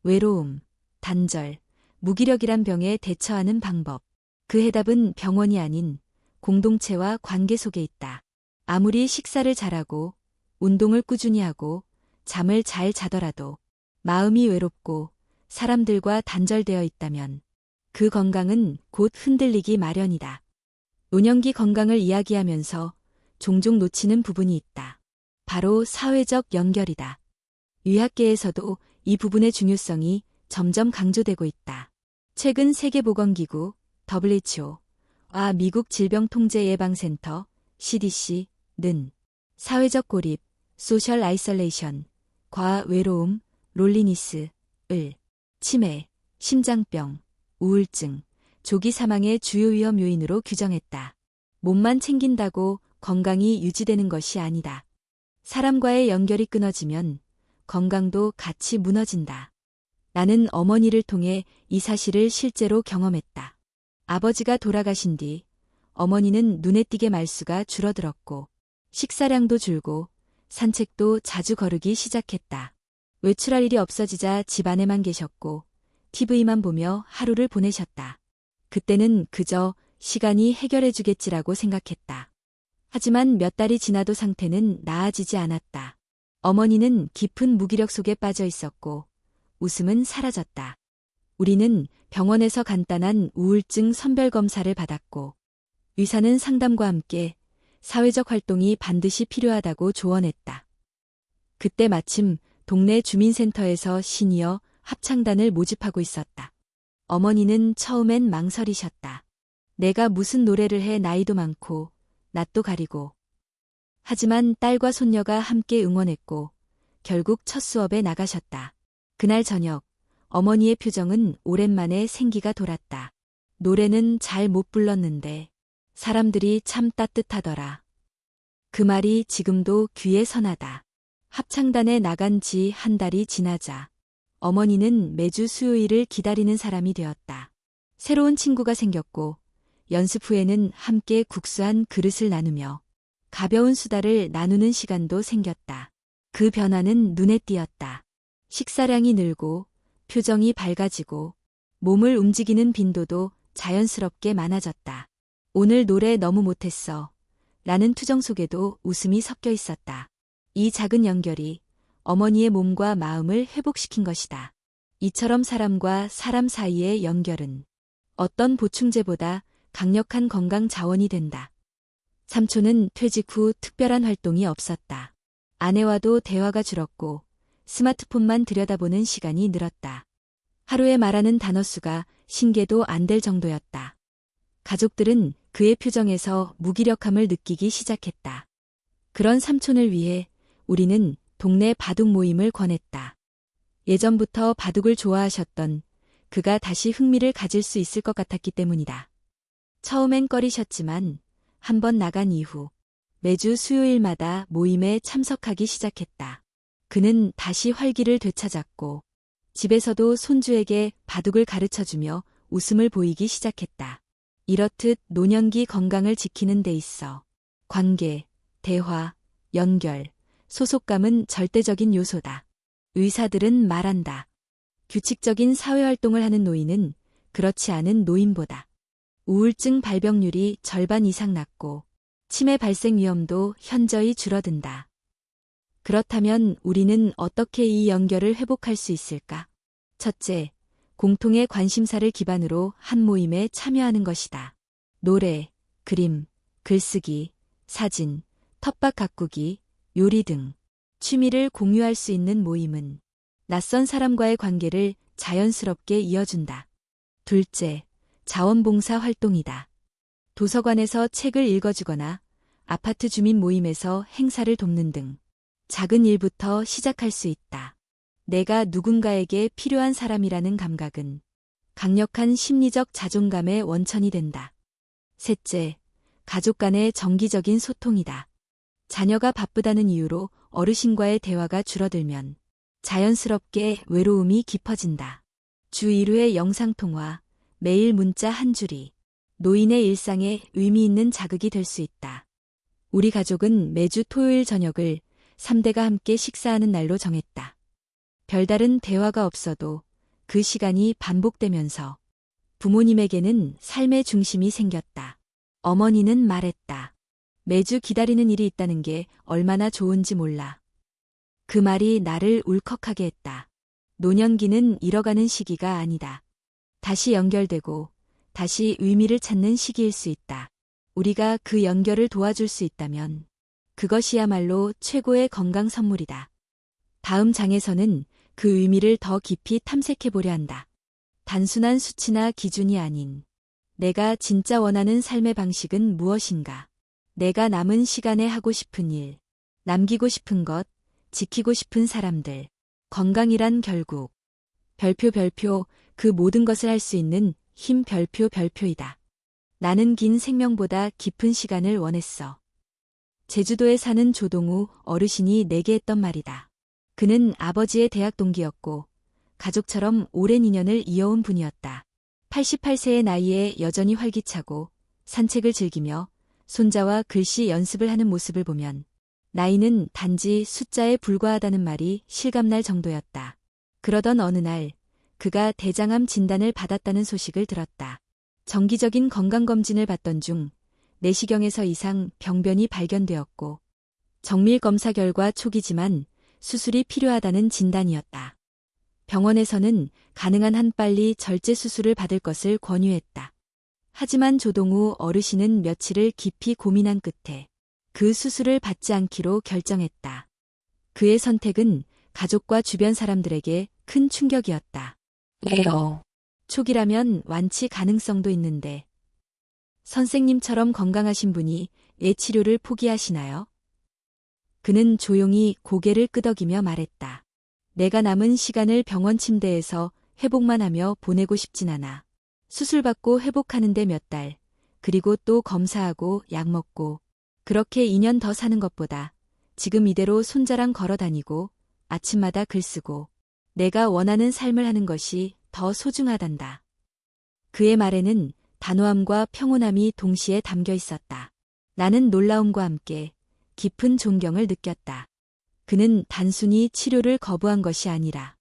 외로움, 단절, 무기력이란 병에 대처하는 방법. 그 해답은 병원이 아닌 공동체와 관계 속에 있다. 아무리 식사를 잘하고 운동을 꾸준히 하고 잠을 잘 자더라도 마음이 외롭고 사람들과 단절되어 있다면 그 건강은 곧 흔들리기 마련이다. 노년기 건강을 이야기하면서 종종 놓치는 부분이 있다. 바로 사회적 연결이다. 의학계에서도 이 부분의 중요성이 점점 강조되고 있다. 최근 세계보건기구 WHO와 미국 질병통제예방센터 CDC는 사회적 고립, 소셜 아이솔레이션과 외로움, 롤리니스를 치매, 심장병, 우울증, 조기 사망의 주요 위험 요인으로 규정했다. 몸만 챙긴다고 건강이 유지되는 것이 아니다. 사람과의 연결이 끊어지면 건강도 같이 무너진다. 나는 어머니를 통해 이 사실을 실제로 경험했다. 아버지가 돌아가신 뒤 어머니는 눈에 띄게 말수가 줄어들었고 식사량도 줄고 산책도 자주 거르기 시작했다. 외출할 일이 없어지자 집 안에만 계셨고 TV만 보며 하루를 보내셨다. 그때는 그저 시간이 해결해주겠지라고 생각했다. 하지만 몇 달이 지나도 상태는 나아지지 않았다. 어머니는 깊은 무기력 속에 빠져 있었고 웃음은 사라졌다. 우리는 병원에서 간단한 우울증 선별검사를 받았고 의사는 상담과 함께 사회적 활동이 반드시 필요하다고 조언했다. 그때 마침 동네 주민센터에서 시니어 합창단을 모집하고 있었다. 어머니는 처음엔 망설이셨다. 내가 무슨 노래를 해 나이도 많고 낯도 가리고. 하지만 딸과 손녀가 함께 응원했고 결국 첫 수업에 나가셨다. 그날 저녁 어머니의 표정은 오랜만에 생기가 돌았다. 노래는 잘 못 불렀는데 사람들이 참 따뜻하더라. 그 말이 지금도 귀에 선하다. 합창단에 나간 지 한 달이 지나자 어머니는 매주 수요일을 기다리는 사람이 되었다. 새로운 친구가 생겼고 연습 후에는 함께 국수 한 그릇을 나누며 가벼운 수다를 나누는 시간도 생겼다. 그 변화는 눈에 띄었다. 식사량이 늘고 표정이 밝아지고 몸을 움직이는 빈도도 자연스럽게 많아졌다. 오늘 노래 너무 못했어. 라는 투정 속에도 웃음이 섞여 있었다. 이 작은 연결이 어머니의 몸과 마음을 회복시킨 것이다. 이처럼 사람과 사람 사이의 연결은 어떤 보충제보다 강력한 건강 자원이 된다. 삼촌은 퇴직 후 특별한 활동이 없었다. 아내와도 대화가 줄었고 스마트폰만 들여다보는 시간이 늘었다. 하루에 말하는 단어 수가 신개도 안 될 정도였다. 가족들은 그의 표정에서 무기력함을 느끼기 시작했다. 그런 삼촌을 위해 우리는 동네 바둑 모임을 권했다. 예전부터 바둑을 좋아하셨던 그가 다시 흥미를 가질 수 있을 것 같았기 때문이다. 처음엔 꺼리셨지만 한 번 나간 이후 매주 수요일마다 모임에 참석하기 시작했다. 그는 다시 활기를 되찾았고 집에서도 손주에게 바둑을 가르쳐주며 웃음을 보이기 시작했다. 이렇듯 노년기 건강을 지키는 데 있어 관계, 대화, 연결, 소속감은 절대적인 요소다. 의사들은 말한다. 규칙적인 사회활동을 하는 노인은 그렇지 않은 노인보다 우울증 발병률이 절반 이상 낮고 치매 발생 위험도 현저히 줄어든다. 그렇다면 우리는 어떻게 이 연결을 회복할 수 있을까? 첫째, 공통의 관심사를 기반으로 한 모임에 참여하는 것이다. 노래, 그림, 글쓰기, 사진, 텃밭 가꾸기, 요리 등 취미를 공유할 수 있는 모임은 낯선 사람과의 관계를 자연스럽게 이어준다. 둘째, 자원봉사 활동이다. 도서관에서 책을 읽어주거나 아파트 주민 모임에서 행사를 돕는 등 작은 일부터 시작할 수 있다. 내가 누군가에게 필요한 사람이라는 감각은 강력한 심리적 자존감의 원천이 된다. 셋째, 가족 간의 정기적인 소통이다. 자녀가 바쁘다는 이유로 어르신과의 대화가 줄어들면 자연스럽게 외로움이 깊어진다. 주 1회 영상통화, 매일 문자 한 줄이 노인의 일상에 의미 있는 자극이 될 수 있다. 우리 가족은 매주 토요일 저녁을 3대가 함께 식사하는 날로 정했다. 별다른 대화가 없어도 그 시간이 반복되면서 부모님에게는 삶의 중심이 생겼다. 어머니는 말했다. 매주 기다리는 일이 있다는 게 얼마나 좋은지 몰라. 그 말이 나를 울컥하게 했다. 노년기는 잃어가는 시기가 아니다. 다시 연결되고 다시 의미를 찾는 시기일 수 있다. 우리가 그 연결을 도와줄 수 있다면 그것이야말로 최고의 건강 선물이다. 다음 장에서는 그 의미를 더 깊이 탐색해 보려 한다. 단순한 수치나 기준이 아닌 내가 진짜 원하는 삶의 방식은 무엇인가? 내가 남은 시간에 하고 싶은 일, 남기고 싶은 것, 지키고 싶은 사람들. 건강이란 결국 별표 그 모든 것을 할 수 있는 힘 별표이다. 나는 긴 생명보다 깊은 시간을 원했어. 제주도에 사는 조동우 어르신이 내게 했던 말이다. 그는 아버지의 대학 동기였고 가족처럼 오랜 인연을 이어온 분이었다. 88세의 나이에 여전히 활기차고 산책을 즐기며 손자와 글씨 연습을 하는 모습을 보면 나이는 단지 숫자에 불과하다는 말이 실감날 정도였다. 그러던 어느 날 그가 대장암 진단을 받았다는 소식을 들었다. 정기적인 건강검진을 받던 중 내시경에서 이상 병변이 발견되었고 정밀 검사 결과 초기지만 수술이 필요하다는 진단이었다. 병원에서는 가능한 한 빨리 절제 수술을 받을 것을 권유했다. 하지만 조동우 어르신은 며칠을 깊이 고민한 끝에 그 수술을 받지 않기로 결정했다. 그의 선택은 가족과 주변 사람들에게 큰 충격이었다. 왜요? 초기라면 완치 가능성도 있는데 선생님처럼 건강하신 분이 왜 치료를 포기하시나요? 그는 조용히 고개를 끄덕이며 말했다. 내가 남은 시간을 병원 침대에서 회복만 하며 보내고 싶진 않아. 수술받고 회복하는데 몇 달, 그리고 또 검사하고 약 먹고 그렇게 2년 더 사는 것보다 지금 이대로 손자랑 걸어 다니고 아침마다 글 쓰고 내가 원하는 삶을 하는 것이 더 소중하단다. 그의 말에는 단호함과 평온함이 동시에 담겨 있었다. 나는 놀라움과 함께 깊은 존경을 느꼈다. 그는 단순히 치료를 거부한 것이 아니라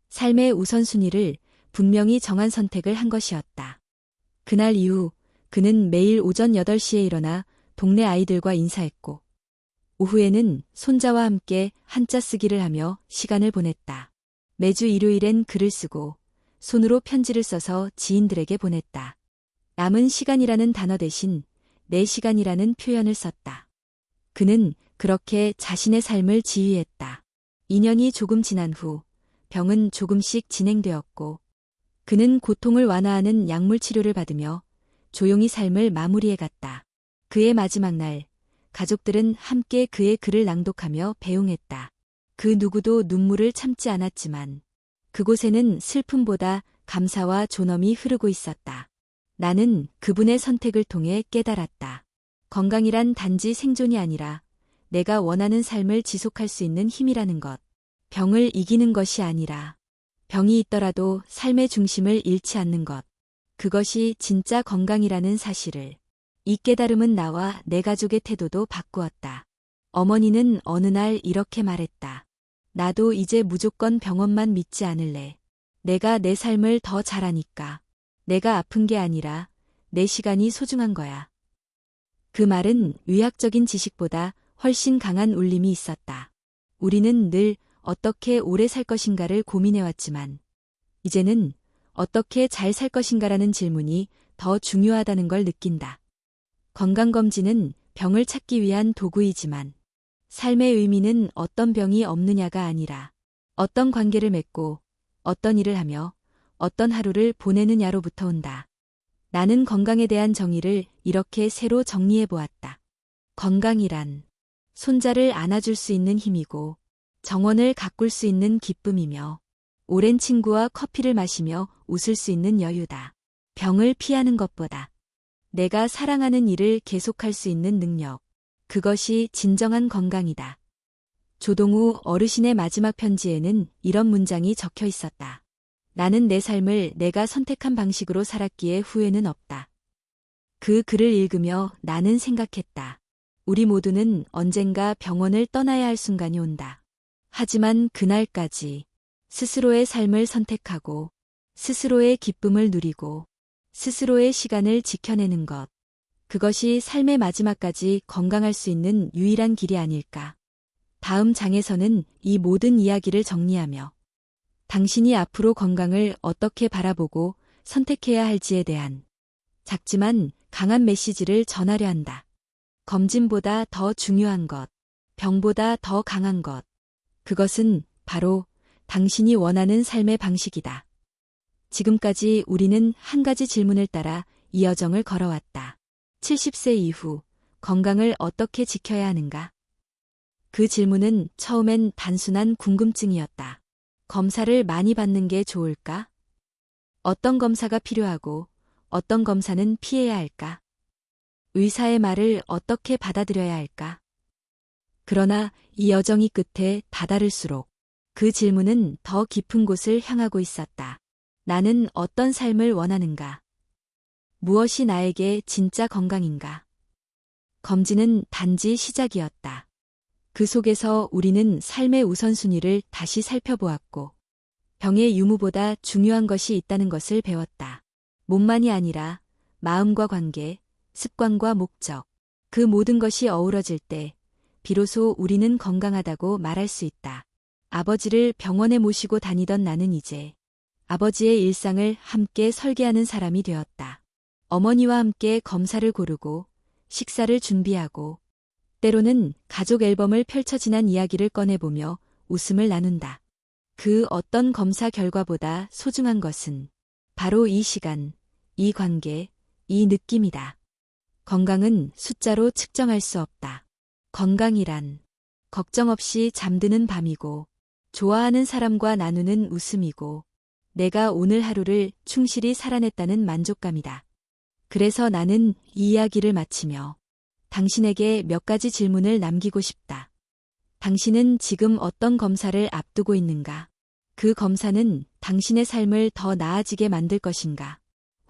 삶의 우선순위를 분명히 정한 선택을 한 것이었다. 그날 이후 그는 매일 오전 8시에 일어나 동네 아이들과 인사했고 오후에는 손자와 함께 한자 쓰기를 하며 시간을 보냈다. 매주 일요일엔 글을 쓰고 손으로 편지를 써서 지인들에게 보냈다. 남은 시간이라는 단어 대신 내 시간이라는 표현을 썼다. 그는 그렇게 자신의 삶을 지휘했다. 2년이 조금 지난 후 병은 조금씩 진행되었고 그는 고통을 완화하는 약물 치료를 받으며 조용히 삶을 마무리해갔다. 그의 마지막 날 가족들은 함께 그의 글을 낭독하며 배웅했다. 그 누구도 눈물을 참지 않았지만 그곳에는 슬픔보다 감사와 존엄이 흐르고 있었다. 나는 그분의 선택을 통해 깨달았다. 건강이란 단지 생존이 아니라 내가 원하는 삶을 지속할 수 있는 힘이라는 것. 병을 이기는 것이 아니라 병이 있더라도 삶의 중심을 잃지 않는 것. 그것이 진짜 건강이라는 사실을. 이 깨달음은 나와 내 가족의 태도도 바꾸었다. 어머니는 어느 날 이렇게 말했다. 나도 이제 무조건 병원만 믿지 않을래. 내가 내 삶을 더 잘하니까. 내가 아픈 게 아니라 내 시간이 소중한 거야. 그 말은 의학적인 지식보다 훨씬 강한 울림이 있었다. 우리는 늘 어떻게 오래 살 것인가를 고민해왔지만 이제는 어떻게 잘 살 것인가라는 질문이 더 중요하다는 걸 느낀다. 건강검진은 병을 찾기 위한 도구이지만 삶의 의미는 어떤 병이 없느냐가 아니라 어떤 관계를 맺고 어떤 일을 하며 어떤 하루를 보내느냐로부터 온다. 나는 건강에 대한 정의를 이렇게 새로 정리해보았다. 건강이란 손자를 안아줄 수 있는 힘이고 정원을 가꿀 수 있는 기쁨이며 오랜 친구와 커피를 마시며 웃을 수 있는 여유다. 병을 피하는 것보다 내가 사랑하는 일을 계속할 수 있는 능력. 그것이 진정한 건강이다. 조동우 어르신의 마지막 편지에는 이런 문장이 적혀 있었다. 나는 내 삶을 내가 선택한 방식으로 살았기에 후회는 없다. 그 글을 읽으며 나는 생각했다. 우리 모두는 언젠가 병원을 떠나야 할 순간이 온다. 하지만 그날까지 스스로의 삶을 선택하고 스스로의 기쁨을 누리고 스스로의 시간을 지켜내는 것. 그것이 삶의 마지막까지 건강할 수 있는 유일한 길이 아닐까. 다음 장에서는 이 모든 이야기를 정리하며 당신이 앞으로 건강을 어떻게 바라보고 선택해야 할지에 대한 작지만 강한 메시지를 전하려 한다. 검진보다 더 중요한 것, 병보다 더 강한 것. 그것은 바로 당신이 원하는 삶의 방식이다. 지금까지 우리는 한 가지 질문을 따라 이 여정을 걸어왔다. 70세 이후 건강을 어떻게 지켜야 하는가? 그 질문은 처음엔 단순한 궁금증이었다. 검사를 많이 받는 게 좋을까? 어떤 검사가 필요하고 어떤 검사는 피해야 할까? 의사의 말을 어떻게 받아들여야 할까? 그러나 이 여정이 끝에 다다를수록 그 질문은 더 깊은 곳을 향하고 있었다. 나는 어떤 삶을 원하는가? 무엇이 나에게 진짜 건강인가? 검진은 단지 시작이었다. 그 속에서 우리는 삶의 우선순위를 다시 살펴보았고, 병의 유무보다 중요한 것이 있다는 것을 배웠다. 몸만이 아니라 마음과 관계, 습관과 목적, 그 모든 것이 어우러질 때 비로소 우리는 건강하다고 말할 수 있다. 아버지를 병원에 모시고 다니던 나는 이제 아버지의 일상을 함께 설계하는 사람이 되었다. 어머니와 함께 검사를 고르고 식사를 준비하고 때로는 가족 앨범을 펼쳐 지난 이야기를 꺼내보며 웃음을 나눈다. 그 어떤 검사 결과보다 소중한 것은 바로 이 시간, 이 관계, 이 느낌이다. 건강은 숫자로 측정할 수 없다. 건강이란 걱정 없이 잠드는 밤이고 좋아하는 사람과 나누는 웃음이고 내가 오늘 하루를 충실히 살아냈다는 만족감이다. 그래서 나는 이 이야기를 마치며 당신에게 몇 가지 질문을 남기고 싶다. 당신은 지금 어떤 검사를 앞두고 있는가? 그 검사는 당신의 삶을 더 나아지게 만들 것인가?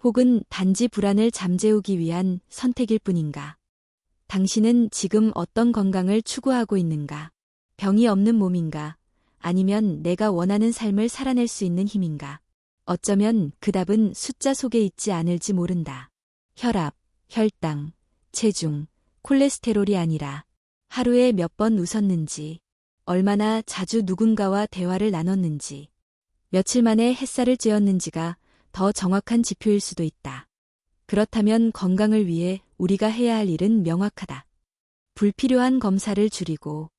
혹은 단지 불안을 잠재우기 위한 선택일 뿐인가? 당신은 지금 어떤 건강을 추구하고 있는가? 병이 없는 몸인가? 아니면 내가 원하는 삶을 살아낼 수 있는 힘인가? 어쩌면 그 답은 숫자 속에 있지 않을지 모른다. 혈압, 혈당, 체중, 콜레스테롤이 아니라 하루에 몇 번 웃었는지, 얼마나 자주 누군가와 대화를 나눴는지, 며칠 만에 햇살을 쬐었는지가 더 정확한 지표일 수도 있다. 그렇다면 건강을 위해 우리가 해야 할 일은 명확하다. 불필요한 검사를 줄이고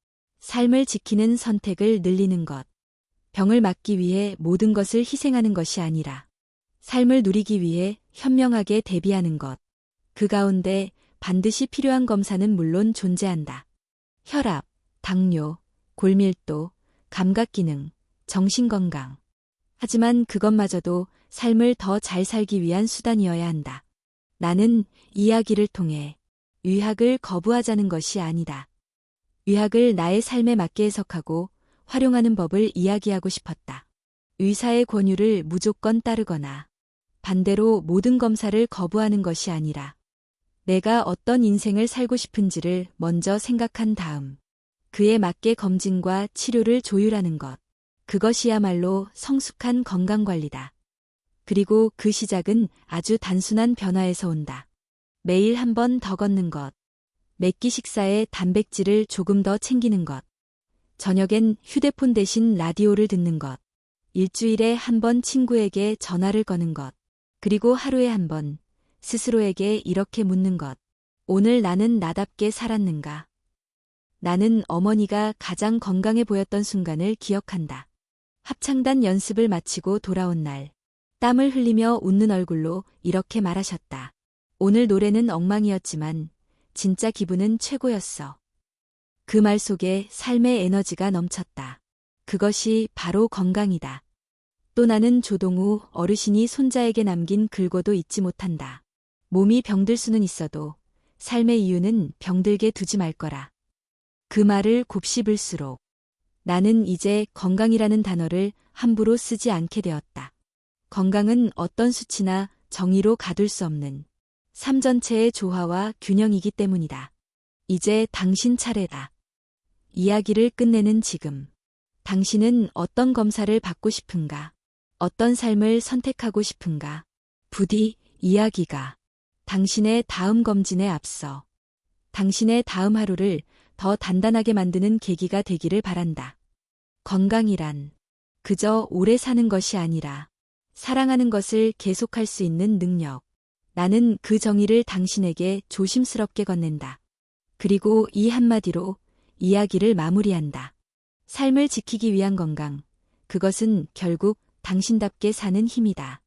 삶을 지키는 선택을 늘리는 것. 병을 막기 위해 모든 것을 희생하는 것이 아니라 삶을 누리기 위해 현명하게 대비하는 것. 그 가운데 반드시 필요한 검사는 물론 존재한다. 혈압, 당뇨, 골밀도, 감각기능, 정신건강. 하지만 그것마저도 삶을 더 잘 살기 위한 수단이어야 한다. 나는 이야기를 통해 의학을 거부하자는 것이 아니다. 의학을 나의 삶에 맞게 해석하고 활용하는 법을 이야기하고 싶었다. 의사의 권유를 무조건 따르거나 반대로 모든 검사를 거부하는 것이 아니라 내가 어떤 인생을 살고 싶은지를 먼저 생각한 다음 그에 맞게 검진과 치료를 조율하는 것. 그것이야말로 성숙한 건강관리다. 그리고 그 시작은 아주 단순한 변화에서 온다. 매일 한 번 더 걷는 것. 매끼 식사에 단백질을 조금 더 챙기는 것. 저녁엔 휴대폰 대신 라디오를 듣는 것. 일주일에 한 번 친구에게 전화를 거는 것. 그리고 하루에 한 번 스스로에게 이렇게 묻는 것. 오늘 나는 나답게 살았는가? 나는 어머니가 가장 건강해 보였던 순간을 기억한다. 합창단 연습을 마치고 돌아온 날. 땀을 흘리며 웃는 얼굴로 이렇게 말하셨다. 오늘 노래는 엉망이었지만 진짜 기분은 최고였어. 그 말 속에 삶의 에너지가 넘쳤다. 그것이 바로 건강이다. 또 나는 조동우 어르신이 손자에게 남긴 글고도 잊지 못한다. 몸이 병들 수는 있어도 삶의 이유는 병들게 두지 말 거라. 그 말을 곱씹을수록 나는 이제 건강이라는 단어를 함부로 쓰지 않게 되었다. 건강은 어떤 수치나 정의로 가둘 수 없는 삶 전체의 조화와 균형이기 때문이다. 이제 당신 차례다. 이야기를 끝내는 지금. 당신은 어떤 검사를 받고 싶은가? 어떤 삶을 선택하고 싶은가? 부디 이야기가 당신의 다음 검진에 앞서 당신의 다음 하루를 더 단단하게 만드는 계기가 되기를 바란다. 건강이란 그저 오래 사는 것이 아니라 사랑하는 것을 계속할 수 있는 능력. 나는 그 정의를 당신에게 조심스럽게 건넨다. 그리고 이 한마디로 이야기를 마무리한다. 삶을 지키기 위한 건강. 그것은 결국 당신답게 사는 힘이다.